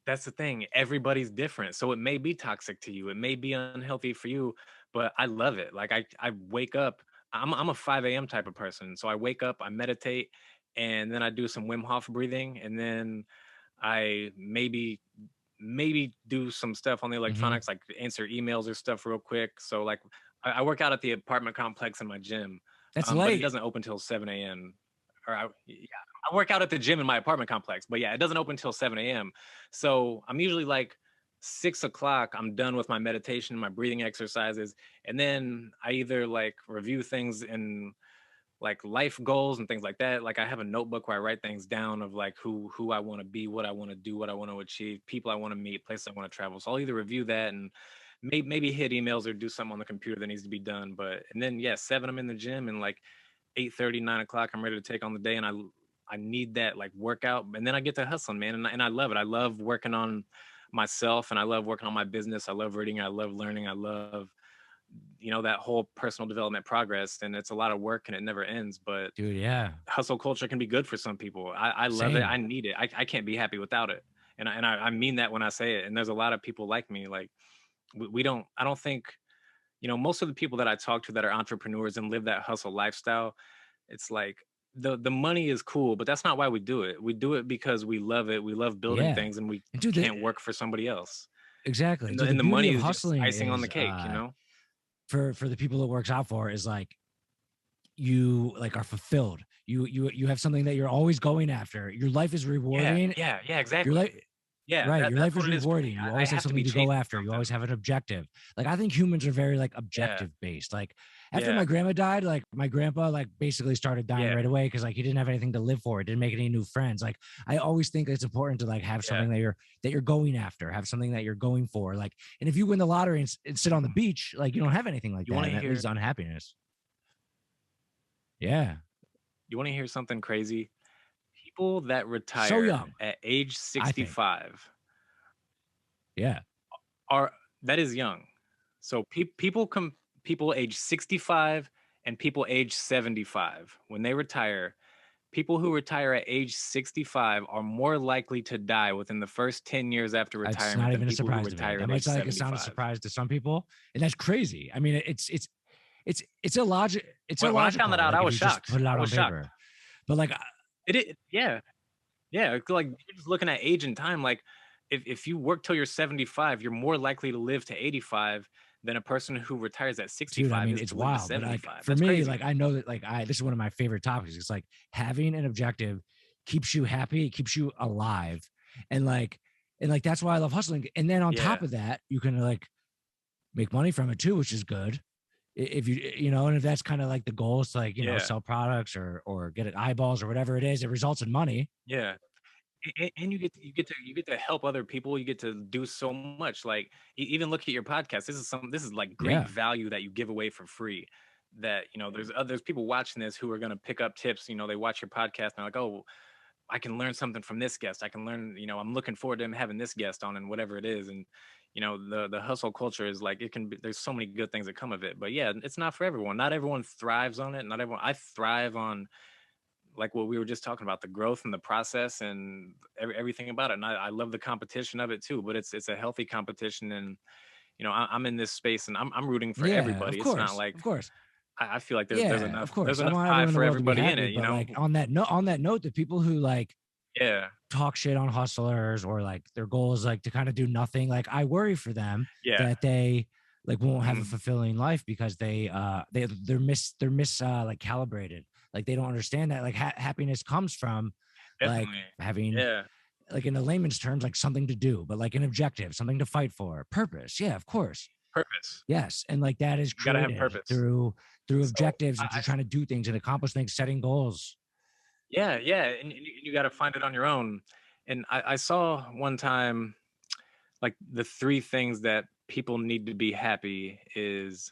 That's the thing. Everybody's different, so it may be toxic to you. It may be unhealthy for you, but I love it. Like I wake up. I'm a 5 a.m. type of person, so I wake up, I meditate. And then I do some Wim Hof breathing, and then I maybe do some stuff on the electronics, like answer emails or stuff real quick. So like I work out at the apartment complex in my gym. That's late. But it doesn't open till 7 a.m. I work out at the gym in my apartment complex, but yeah, it doesn't open till 7 a.m. So I'm usually like 6 o'clock, I'm done with my meditation, my breathing exercises. And then I either like review things in like life goals and things like that. Like I have a notebook where I write things down of like who I want to be, what I want to do, what I want to achieve, people I want to meet, places I want to travel. So I'll either review that and maybe hit emails or do something on the computer that needs to be done. And then 7, I'm in the gym, and like 8:30, 9 o'clock, I'm ready to take on the day. And I need that like workout. And then I get to hustling, man. And I love it. I love working on myself, and I love working on my business. I love reading. I love learning. I love that whole personal development progress, and it's a lot of work and it never ends. But dude, yeah, hustle culture can be good for some people. I love it. I need it. I can't be happy without it. And I mean that when I say it. And there's a lot of people like me. Like I don't think, most of the people that I talk to that are entrepreneurs and live that hustle lifestyle, it's like the money is cool, but that's not why we do it. We do it because we love it. We love building things, and we can't work for somebody else. Exactly. And the money is hustling, just icing on the cake, For the people it works out for is like you like are fulfilled. You have something that you're always going after. Your life is rewarding. Yeah, exactly. Yeah, Right. Your life that's is what it is for rewarding. me. You I always have have to be something to go chasing after. You always something. have an objective. Like, I think humans are very like Yeah. objective based. Like after Yeah. my grandma died, like my grandpa like basically started dying Yeah. right away because like he didn't have anything to live for. He didn't make any new friends. Like I always think it's important to like have something that you're going after, have something that you're going for. Like, and if you win the lottery and sit on the beach, like you don't have anything like You that, want and to that hear? leads to unhappiness. Yeah. You want to hear something crazy? People that So retire young, at age I think. 65 Yeah. that is young. So people age 65 and people age 75 when they retire. People who retire at age 65 are more likely to die within the first 10 years after It's retirement not than even a people who surprise to me. retire That at might age sound like it sounds a 75. surprise to some people, and that's crazy. I mean, it's illogical. It's When I illogical. found that out, like, I if was you just shocked. put it I out on was shocked. paper. But like, Yeah. Like you're just looking at age and time. Like if you work till you're 75, you're more likely to live to 85 than a person who retires at 65 dude, I mean, is it's to live to wild. But like 75. for That's me, crazy. like I know that like this is one of my favorite topics. It's like having an objective keeps you happy, it keeps you alive, and like that's why I love hustling. And then on top of that, you can like make money from it too, which is good. If you know, and if that's kind of like the goal is to like, you know, sell products or get eyeballs or whatever it is, it results in money. Yeah. And you get to help other people. You get to do so much. Like even look at your podcast. This is like great value that you give away for free. That, you know, there's people watching this who are going to pick up tips. You know, they watch your podcast and they're like, oh, I can learn something from this guest. I can learn, you know, I'm looking forward to him having this guest on and whatever it is. And, you know, the hustle culture is like, it can be, there's so many good things that come of it, but yeah, it's not for everyone. Not everyone thrives on it. I thrive on like what we were just talking about, the growth and the process and everything about it. And I love the competition of it too, but it's a healthy competition. And, you know, I'm in this space and I'm rooting for everybody. It's not like, of course. I feel like there's enough, there's enough pie for everybody in it, you know? Like on that note, the people who like talk shit on hustlers or like their goal is like to kind of do nothing. Like I worry for them that they like won't have a fulfilling life because they're like calibrated. Like they don't understand that like happiness comes from like having like in the layman's terms, like something to do, but like an objective, something to fight for, purpose. Yeah, of course. Purpose. Yes. And like that is created through objectives and through trying to do things and accomplish things, setting goals. Yeah. And you got to find it on your own. And I saw one time, like the 3 things that people need to be happy is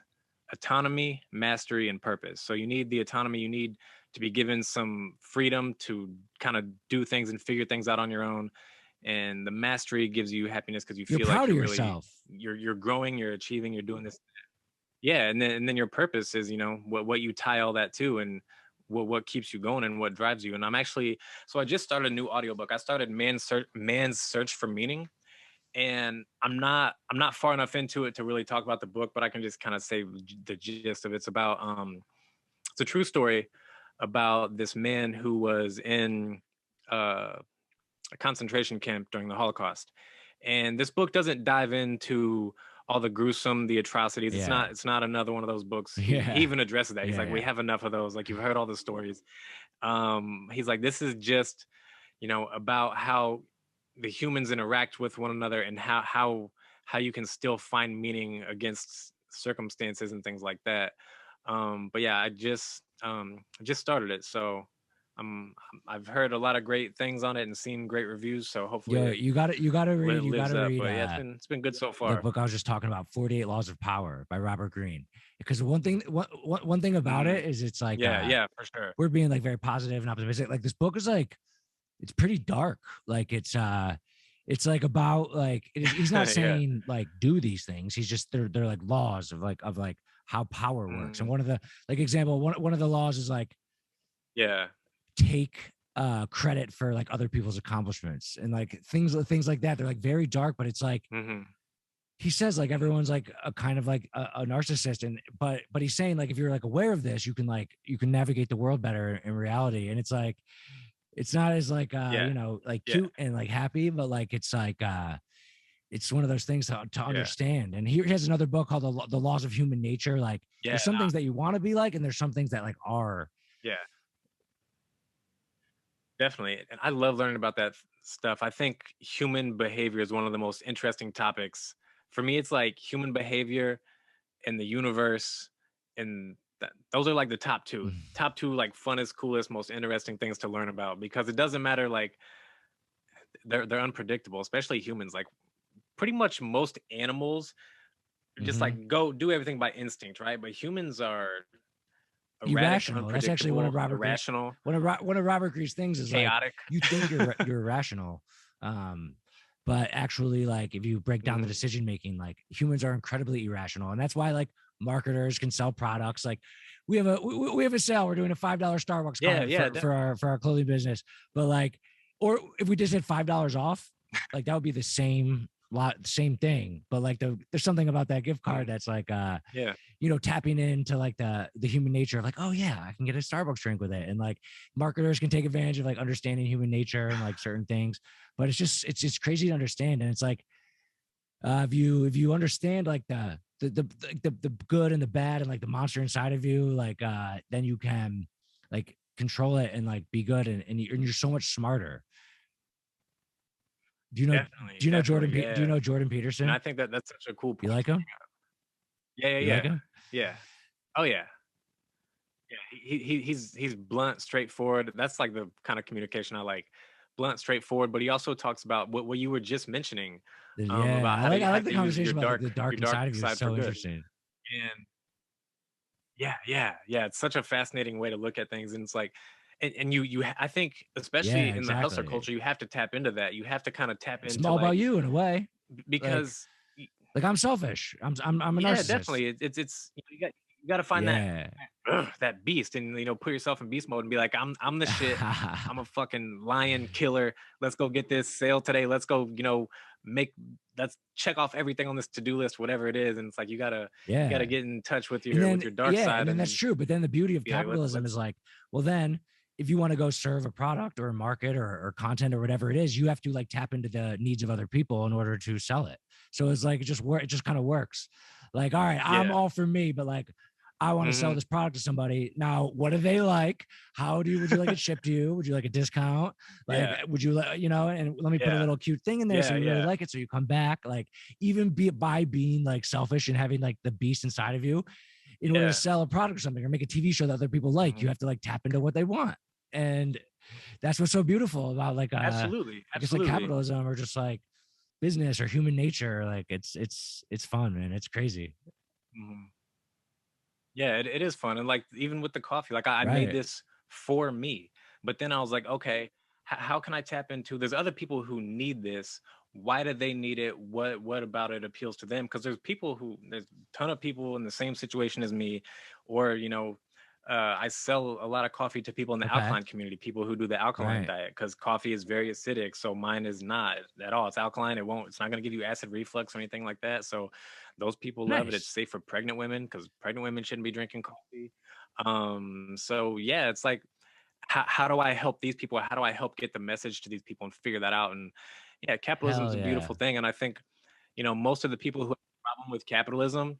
autonomy, mastery, and purpose. So you need the autonomy, you need to be given some freedom to kind of do things and figure things out on your own. And the mastery gives you happiness because you feel proud like of yourself. You're growing, you're achieving, you're doing this. Yeah, and then your purpose is, you know, what you tie all that to, and what keeps you going and what drives you. And I just started a new audiobook. I started Man's Search for Meaning. And I'm not far enough into it to really talk about the book, but I can just kind of say the gist of it. It's about it's a true story about this man who was in a concentration camp during the Holocaust. And this book doesn't dive into all the gruesome, the atrocities. It's not another one of those books. He even addresses that. He's like, we have enough of those. Like, you've heard all the stories. He's like, this is just, you know, about how the humans interact with one another and how you can still find meaning against circumstances and things like that. But yeah, I just started it, so I've heard a lot of great things on it and seen great reviews. So hopefully, you got to read. You got to read. But yeah, it's been good so far. The book I was just talking about, 48 Laws of Power by Robert Greene. Because one thing about it is it's like for sure. We're being like very positive and optimistic. Like this book is like, it's pretty dark. Like it's like about like he's not saying like do these things. He's just they're like laws of like how power works. And one of the like example one of the laws is like take credit for like other people's accomplishments and like things like that. They're like very dark, but it's like he says like everyone's like a kind of like a narcissist, and but he's saying like if you're like aware of this, you can navigate the world better in reality. And it's like it's not as like you know, like cute and like happy, but like it's like it's one of those things to understand. And he has another book called the Laws of Human Nature. Like there's some things that you want to be like, and there's some things that like are Definitely. And I love learning about that stuff. I think human behavior is one of the most interesting topics. For me, it's like human behavior and the universe, and those are like the top two, like funnest, coolest, most interesting things to learn about, because it doesn't matter, like they're unpredictable, especially humans. Like pretty much most animals just Mm-hmm. like go do everything by instinct, right? But humans are erratic, Irrational. That's actually one of unpredictable, irrational, One of Robert Greene's things is like chaotic. you think you're irrational, um, but actually, like if you break down the decision making, like humans are incredibly irrational, and that's why like marketers can sell products. Like we have a sale. We're doing a $5 Starbucks card for our clothing business, but like, or if we just hit $5 off, like that would be the same thing. But like there's something about that gift card that's like tapping into like the human nature of like, oh yeah, I can get a Starbucks drink with it. And like marketers can take advantage of like understanding human nature and like certain things. But it's just crazy to understand. And it's like if you understand like the good and the bad and like the monster inside of you, like then you can like control it and like be good, and you're so much smarter. Do you know Jordan? Do you know Jordan Peterson? And I think that's such a cool point. You like him? Yeah. Like him? Yeah. Oh yeah. Yeah. He's blunt, straightforward. That's like the kind of communication I like. Blunt, straightforward. But he also talks about what you were just mentioning. About how I like the to use conversation about the dark your dark inside of you. It's so interesting. And yeah. It's such a fascinating way to look at things. And it's like, and I think especially in the hustler culture, you have to tap into that. You have to kind of tap into. It's all about you in a way, because like I'm selfish. I'm a narcissist. Definitely. It's you got to find that beast, and put yourself in beast mode and be like, I'm the shit. I'm a fucking lion killer. Let's go get this sale today. Let's go, let's check off everything on this to-do list, whatever it is. And it's like you gotta get in touch with your dark side. And then that's true. But then the beauty of capitalism is like, well, then if you want to go serve a product or a market or content or whatever it is, you have to like tap into the needs of other people in order to sell it. So it's like it just kind of works. Like, all right, I'm all for me, but like I want to sell this product to somebody. Now, what do they like? Would you like it shipped to you? Would you like a discount? Like, would you, and let me put a little cute thing in there so you really like it. So you come back, like even by being like selfish and having like the beast inside of you, in order to sell a product or something or make a TV show that other people like, you have to like tap into what they want. And that's what's so beautiful about like, absolutely. I guess like capitalism or just like business or human nature. Like it's fun, man. It's crazy. Yeah, it is fun. And like even with the coffee, like I made this for me, but then I was like, okay, how can I tap into, there's other people who need this. Why do they need it? What about it appeals to them? Because there's a ton of people in the same situation as me, or I sell a lot of coffee to people in the alkaline community, people who do the alkaline diet, because coffee is very acidic. So mine is not at all. It's alkaline. It's not going to give you acid reflux or anything like that. So those people love it. It's safe for pregnant women because pregnant women shouldn't be drinking coffee. So yeah, it's like, how do I help these people? How do I help get the message to these people and figure that out? And yeah, capitalism is a beautiful thing. And I think, most of the people who have a problem with capitalism,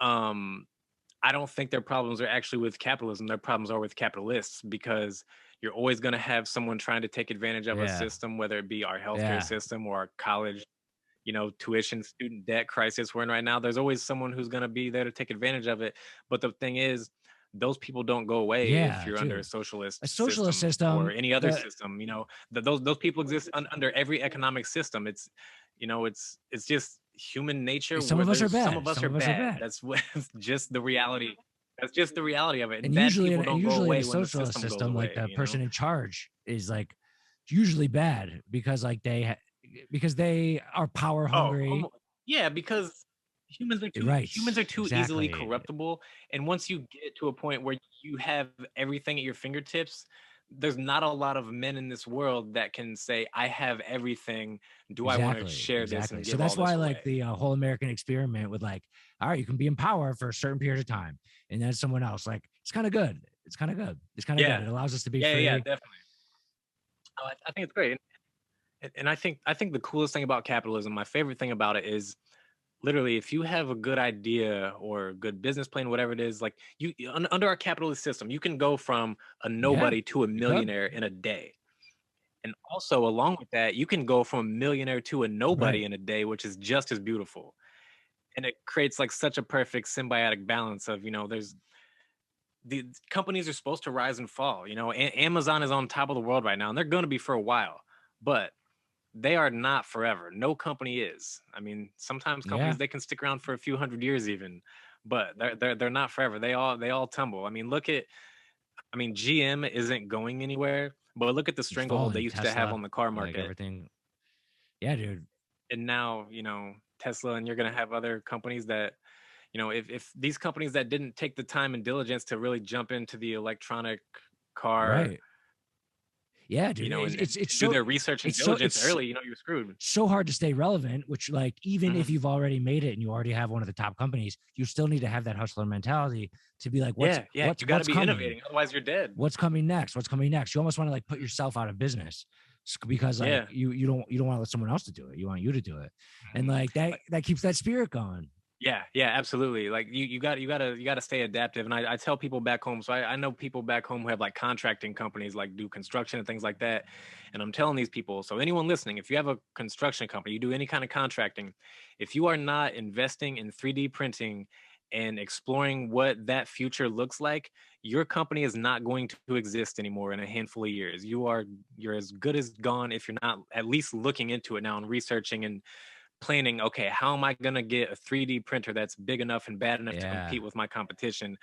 I don't think their problems are actually with capitalism. Their problems are with capitalists, because you're always going to have someone trying to take advantage of a system, whether it be our healthcare system or our college, tuition, student debt crisis we're in right now. There's always someone who's going to be there to take advantage of it. But the thing is, those people don't go away if you're under a socialist system or any other system. Those people exist under every economic system. It's just human nature. Some of us are bad. Some of us are bad. That's just the reality. That's just the reality of it. And usually in a socialist system, like the person in charge is like usually bad because like because they are power hungry. Because humans are too easily corruptible. And once you get to a point where you have everything at your fingertips, there's not a lot of men in this world that can say, I have everything. I want to share this? And give so that's why away? Like the whole American experiment with like, all right, you can be in power for a certain period of time, and then someone else, like, it's kind of good. It's kind of good. It allows us to be free. Yeah, definitely. I think it's great. And I think the coolest thing about capitalism, my favorite thing about it is literally, if you have a good idea or a good business plan, whatever it is, like under our capitalist system, you can go from a nobody to a millionaire in a day. And also along with that, you can go from a millionaire to a nobody in a day, which is just as beautiful. And it creates like such a perfect symbiotic balance of, there's the companies are supposed to rise and fall. Amazon is on top of the world right now, and they're going to be for a while, but they are not forever. No company is. I mean, sometimes companies they can stick around for a few hundred years even, but they're not forever. They all tumble. I mean, GM isn't going anywhere, but look at the stranglehold they used to have on the car market. Like everything. Yeah, dude. And now, Tesla, and you're going to have other companies that, if these companies that didn't take the time and diligence to really jump into the electronic car, right? Yeah, dude. It's do so, their research and diligence early, you're screwed. So hard to stay relevant, which like, even if you've already made it and you already have one of the top companies, you still need to have that hustler mentality to be like, you got to be innovating. Otherwise you're dead. What's coming next? You almost want to like put yourself out of business because like you don't want to let someone else to do it. You want you to do it. And like that keeps that spirit going. Yeah, absolutely. Like you got to stay adaptive. And I tell people back home. So I know people back home who have like contracting companies, like do construction and things like that. And I'm telling these people, so anyone listening, if you have a construction company, you do any kind of contracting, if you are not investing in 3D printing and exploring what that future looks like, your company is not going to exist anymore in a handful of years. You're as good as gone if you're not at least looking into it now and researching and planning, okay, how am I going to get a 3D printer that's big enough and bad enough to compete with my competition?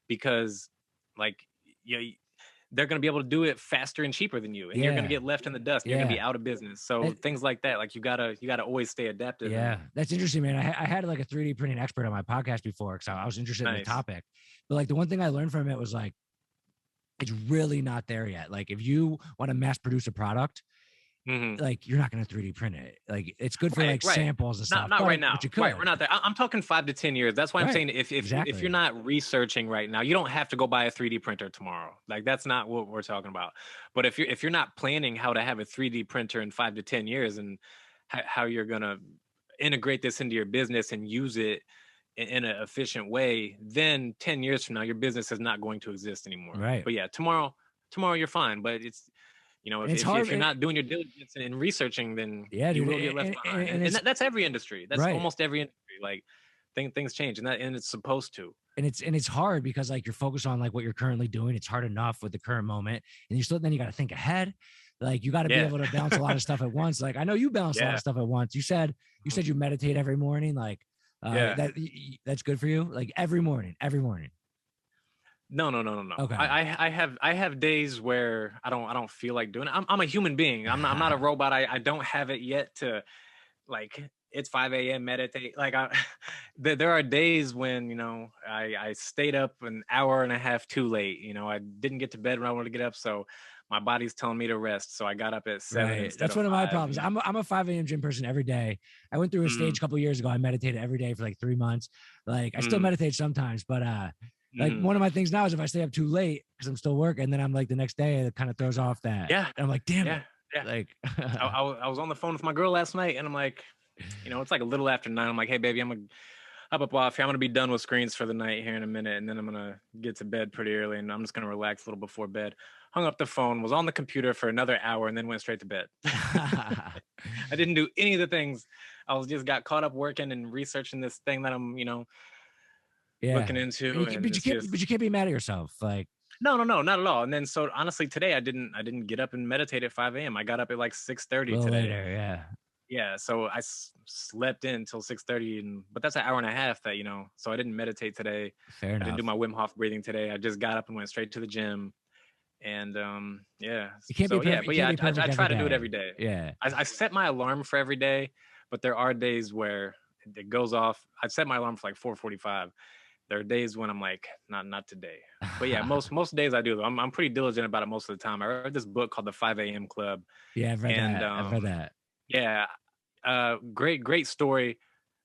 Because like, they're going to be able to do it faster and cheaper than you, and you're going to get left in the dust. You're going to be out of business. So things like that, like you gotta always stay adaptive. Yeah, that's interesting, man. I had like a 3D printing expert on my podcast before, because I was interested in the topic. But like the one thing I learned from it was like, it's really not there yet. Like if you want to mass produce a product, like you're not going to 3D print it. Like it's good for samples and stuff. Not right now. Right, we're not there. I'm talking 5 to 10 years. That's why I'm saying if you're not researching right now, you don't have to go buy a 3D printer tomorrow. Like that's not what we're talking about. But if you're not planning how to have a 3D printer in 5 to 10 years and how you're going to integrate this into your business and use it in an efficient way, then 10 years from now, your business is not going to exist anymore. Right. But yeah, tomorrow you're fine. But it's, if you're not doing your diligence and researching, then you will get left behind. And that's every industry. That's almost every industry. Like things change, and it's supposed to. And it's hard because like you're focused on like what you're currently doing. It's hard enough with the current moment, and then you got to think ahead. Like you got to be able to balance a lot of stuff at once. Like I know you balance a lot of stuff at once. You said you meditate every morning. Like that's good for you. Like every morning. No. Okay. I have days where I don't feel like doing it. I'm a human being. I'm not a robot. I don't have it yet to like it's 5 a.m. meditate. Like there are days when I stayed up an hour and a half too late. I didn't get to bed when I wanted to get up, so my body's telling me to rest. So I got up at 7. Right. That's one of my problems. I'm a 5 a.m. gym person every day. I went through a stage a couple of years ago. I meditated every day for like 3 months. Like I still meditate sometimes, but like one of my things now is if I stay up too late because I'm still working, then I'm like the next day it kind of throws off that. Yeah. And I'm like, damn it. Yeah. Like I was on the phone with my girl last night, and I'm like, it's like a little after 9. I'm like, hey baby, I'm gonna hop up off here. I'm gonna be done with screens for the night here in a minute, and then I'm gonna get to bed pretty early, and I'm just gonna relax a little before bed. Hung up the phone, was on the computer for another hour, and then went straight to bed. I didn't do any of the things. I just got caught up working and researching this thing that I'm looking into. But you can't be mad at yourself. Like no, not at all. And then so honestly, today I didn't get up and meditate at 5 a.m. I got up at like 6:30 today. Later, yeah. So I slept in until 6:30, but that's an hour and a half that So I didn't meditate today. Fair enough. I didn't do my Wim Hof breathing today. I just got up and went straight to the gym. And you can't be perfect, I try to do it every day. Yeah. I set my alarm for every day, but there are days where it goes off. I set my alarm for like 4:45. There are days when I'm like, not today. But yeah, most days I do. I'm pretty diligent about it most of the time. I read this book called The 5 a.m. Club. Yeah, I've read that. Yeah, great story.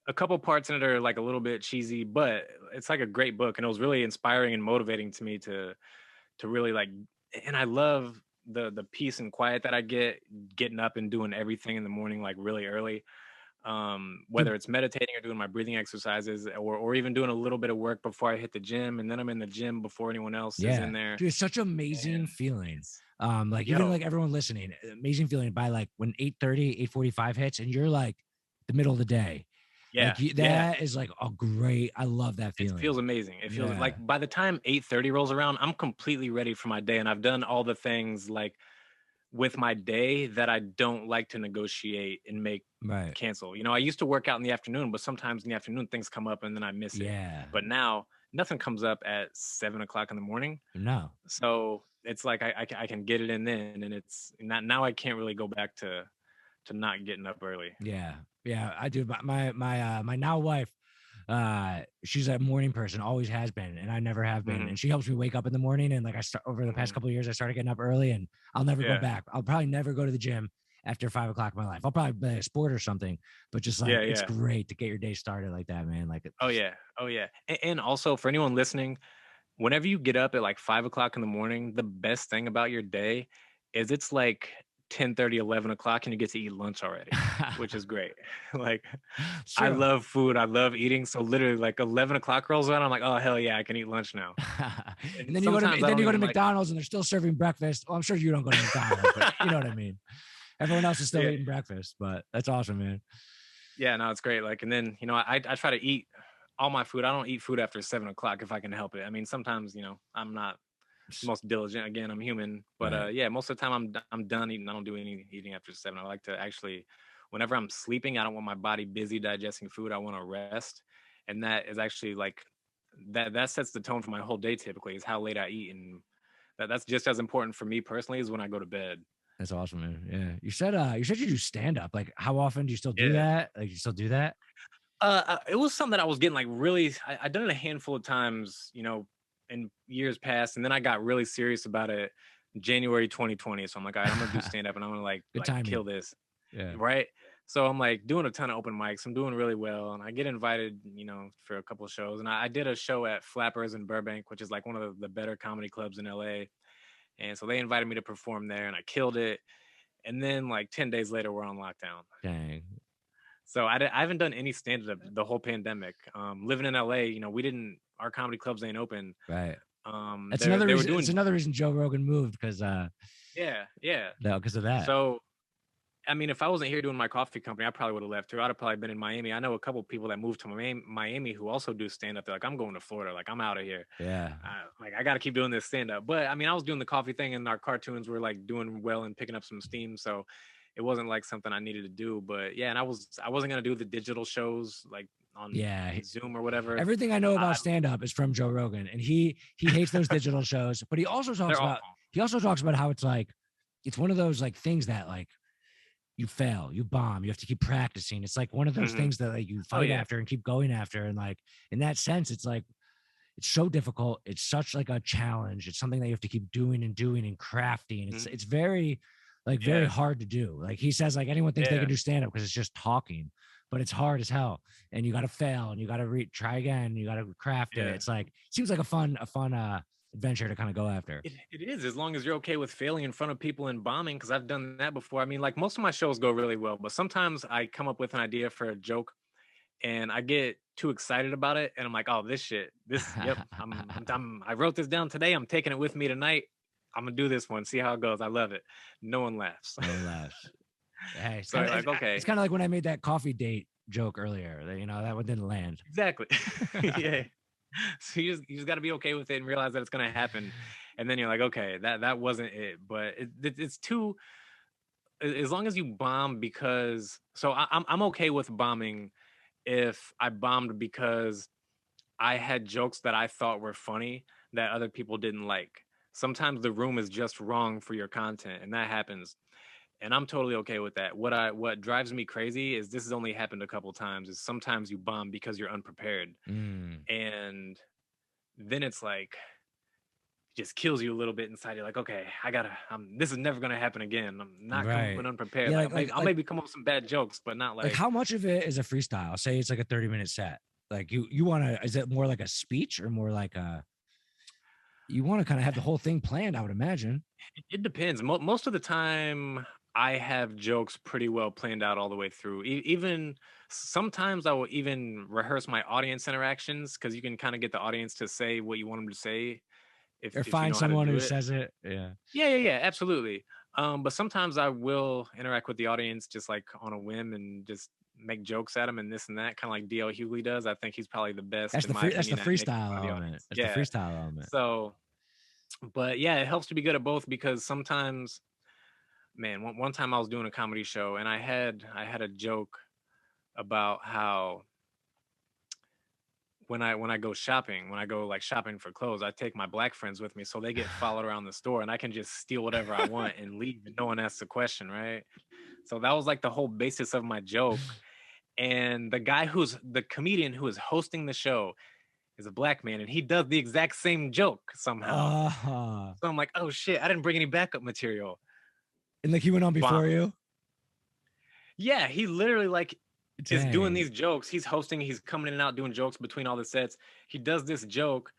A couple parts in it are like a little bit cheesy, but it's like a great book, and it was really inspiring and motivating to me to really like. And I love the peace and quiet that I get getting up and doing everything in the morning like really early. whether it's meditating or doing my breathing exercises, or even doing a little bit of work before I hit the gym, and then I'm in the gym before anyone else is in there. Dude, it's such an amazing feeling. Like even like everyone listening, amazing feeling by like when 8:30, 8:45 hits, and you're like the middle of the day. Yeah, like that is like a great. I love that feeling. It feels amazing. It feels like by the time 8:30 rolls around, I'm completely ready for my day, and I've done all the things like with my day that I don't like to negotiate and make cancel. You know, I used to work out in the afternoon, but sometimes in the afternoon things come up and then I miss it. But now nothing comes up at 7:00 in the morning. No. So it's like I can get it in then, and it's not, now I can't really go back to not getting up early. Yeah, I do. My now wife, she's a morning person, always has been, and I never have been. And she helps me wake up in the morning. And like I start over the past couple of years, I started getting up early, and I'll never go back. I'll probably never go to the gym after 5:00 in my life. I'll probably play a sport or something, but just like it's great to get your day started like that, man. Like oh yeah. And also for anyone listening, whenever you get up at like 5:00 in the morning, the best thing about your day is it's like 10:30, 11 o'clock, and you get to eat lunch already, which is great. Like I love food, I love eating. So literally like 11 o'clock rolls around, I'm like, oh hell yeah, I can eat lunch now. And then you go to McDonald's and they're still serving breakfast. Well, I'm sure you don't go to McDonald's, but you know what I mean. Everyone else is still eating breakfast, but that's awesome, man. Yeah, no, it's great. Like, and then, you know, I try to eat all my food. I don't eat food after 7:00 if I can help it. I mean, sometimes, you know, I'm not the most diligent. Again, I'm human, but yeah, most of the time I'm done eating. I don't do any eating after 7. I like to actually, whenever I'm sleeping, I don't want my body busy digesting food. I want to rest, and that is actually like that sets the tone for my whole day. Typically, is how late I eat, and that's just as important for me personally as when I go to bed. That's awesome, man. Yeah, you said you do stand up. Like, how often do you still do that? Like, you still do that? It was something that I was getting like really. I done it a handful of times, you know, in years past, and then I got really serious about it January 2020. So I'm like, all right, I'm gonna do stand up, and I'm gonna like kill this. Yeah. Right. So I'm like doing a ton of open mics. I'm doing really well, and I get invited, you know, for a couple of shows. And I did a show at Flappers in Burbank, which is like one of the better comedy clubs in LA. And so they invited me to perform there, and I killed it. And then like 10 days later, we're on lockdown. Dang. So I haven't done any stand-up the whole pandemic. Living in LA, you know, our comedy clubs ain't open. Right. That's another reason. It's another reason Joe Rogan moved, because no, because of that. So I mean, if I wasn't here doing my coffee company, I probably would have left too. I'd have probably been in Miami. I know a couple of people that moved to Miami who also do stand-up. They're like, I'm going to Florida. Like, I'm out of here. Yeah. Like, I got to keep doing this stand-up. But I mean, I was doing the coffee thing, and our cartoons were like doing well and picking up some steam. So it wasn't like something I needed to do. But yeah, and I wasn't going to do the digital shows like on Zoom or whatever. Everything I know about stand-up is from Joe Rogan, and he hates those digital shows. But he also talks about how it's like, it's one of those like things that like, you fail, you bomb, you have to keep practicing. It's like one of those things that like you fight after and keep going after. And like, in that sense, it's like, it's so difficult. It's such like a challenge. It's something that you have to keep doing and crafting. It's very very hard to do. Like he says, like anyone thinks they can do stand up because it's just talking, but it's hard as hell. And you got to fail, and you got to try again. You got to craft it. It's like, it seems like a fun adventure to kind of go after. It is, as long as you're okay with failing in front of people and bombing, because I've done that before. I mean, like most of my shows go really well, but sometimes I come up with an idea for a joke and I get too excited about it, and I'm like, oh, I wrote this down today, I'm taking it with me tonight, I'm gonna do this one, see how it goes. I love it. No one laughs. Hey, so like, okay, it's kind of like when I made that coffee date joke earlier, that, you know, that one didn't land. Exactly. Yeah. So you just got to be okay with it and realize that it's going to happen. And then you're like, okay, that wasn't it. But it's too, as long as you bomb because, so I'm okay with bombing if I bombed because I had jokes that I thought were funny that other people didn't like. Sometimes the room is just wrong for your content, and that happens. And I'm totally okay with that. What drives me crazy is, this has only happened a couple times, is sometimes you bomb because you're unprepared. And then it's like, it just kills you a little bit inside. You're like, okay, this is never going to happen again. I'm not coming up unprepared. Yeah, I'll maybe come up with some bad jokes, but not like how much of it is a freestyle? Say it's like a 30-minute set. Like you want to, is it more like a speech or more like you want to kind of have the whole thing planned, I would imagine. It depends. Most of the time, I have jokes pretty well planned out all the way through. Even sometimes I will even rehearse my audience interactions, because you can kind of get the audience to say what you want them to say Or if you find know how to someone do who it. says it. Yeah, absolutely. But sometimes I will interact with the audience just like on a whim and just make jokes at them and this and that, kind of like DL Hughley does. I think he's probably the best in my That's the opinion at making freestyle fun of the element. audience. That's the Yeah. freestyle element. So, but yeah, it helps to be good at both, because sometimes, man, one time I was doing a comedy show and I had a joke about how when I go shopping, when I go like shopping for clothes, I take my black friends with me, so they get followed around the store and I can just steal whatever I want and leave and no one asks a question, right? So that was like the whole basis of my joke. And the comedian who is hosting the show is a black man, and he does the exact same joke somehow. So I'm like, oh shit, I didn't bring any backup material. And like he went on before you? Yeah, he literally like is doing Dang. these jokes. He's hosting, he's coming in and out doing jokes between all the sets. He does this joke,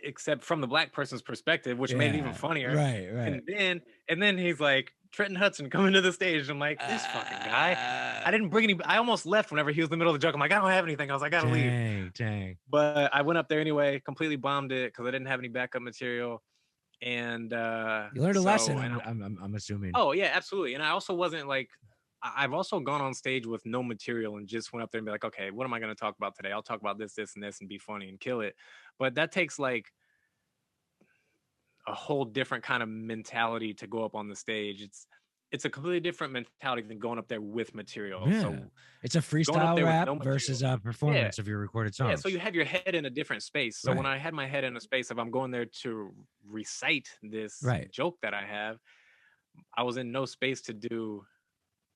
except from the black person's perspective, which made it even funnier. Right. And then he's like, Trent Hudson coming to the stage. I'm like, this fucking guy. I didn't bring any. I almost left whenever he was in the middle of the joke. I'm like, I don't have anything. I was like, I gotta leave. Dang. But I went up there anyway, completely bombed it because I didn't have any backup material. And you learned a lesson. I'm assuming. Oh yeah, absolutely. And I also wasn't like, I've also gone on stage with no material and just went up there and be like, okay, what am I going to talk about today? I'll talk about this, and this, and be funny and kill it. But that takes like a whole different kind of mentality to go up on the stage. It's a completely different mentality than going up there with material. Yeah. So it's a freestyle rap versus a performance of your recorded songs. Yeah, so you have your head in a different space. So when I had my head in a space, if I'm going there to recite this joke that I have, I was in no space to do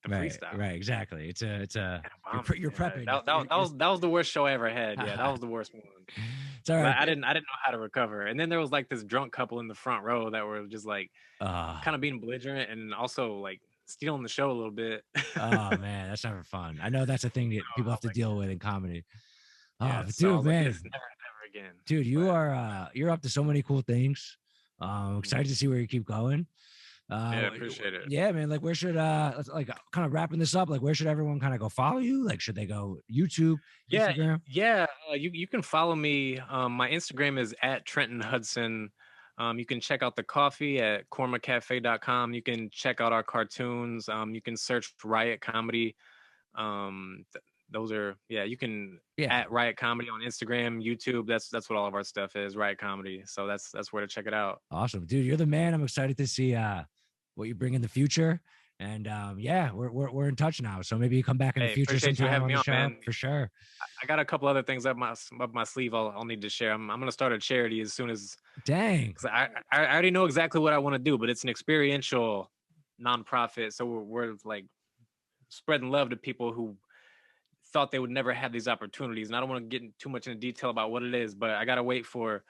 the freestyle. Right, exactly. You're prepping. That was the worst show I ever had. Yeah, that was the worst one. It's all right. I didn't know how to recover. And then there was like this drunk couple in the front row that were just like kind of being belligerent and also like stealing the show a little bit. Oh man, that's never fun. I know that's a thing that people have to deal with in comedy. Yeah, dude, man, like, never again. Dude, you're up to so many cool things. Excited to see where you keep going. Yeah, appreciate it. Yeah, man. Like, where should like kind of wrapping this up? Like, where should everyone kind of go follow you? Like, should they go YouTube, Instagram? Yeah. You can follow me. My Instagram is at Trenton Hudson. You can check out the coffee at kormacafe.com. You can check out our cartoons. You can search Riot Comedy. Those are you can at Riot Comedy on Instagram, YouTube. That's what all of our stuff is, Riot Comedy. So that's where to check it out. Awesome, dude. You're the man. I'm excited to see what you bring in the future. And we're in touch now. So maybe you come back in the future sometime on the show, man. For sure. I got a couple other things up my sleeve I'll need to share. I'm gonna start a charity as soon as. Dang. I already know exactly what I want to do, but it's an experiential nonprofit. So we're like spreading love to people who thought they would never have these opportunities. And I don't want to get too much into detail about what it is, but I gotta wait for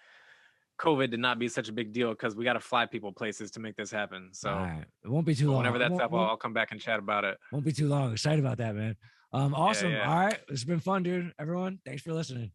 COVID to not be such a big deal because we got to fly people places to make this happen. So it won't be too long. Whenever that's up, I'll come back and chat about it. Won't be too long. Excited about that, man. Awesome. Yeah. All right. It's been fun, dude. Everyone, thanks for listening.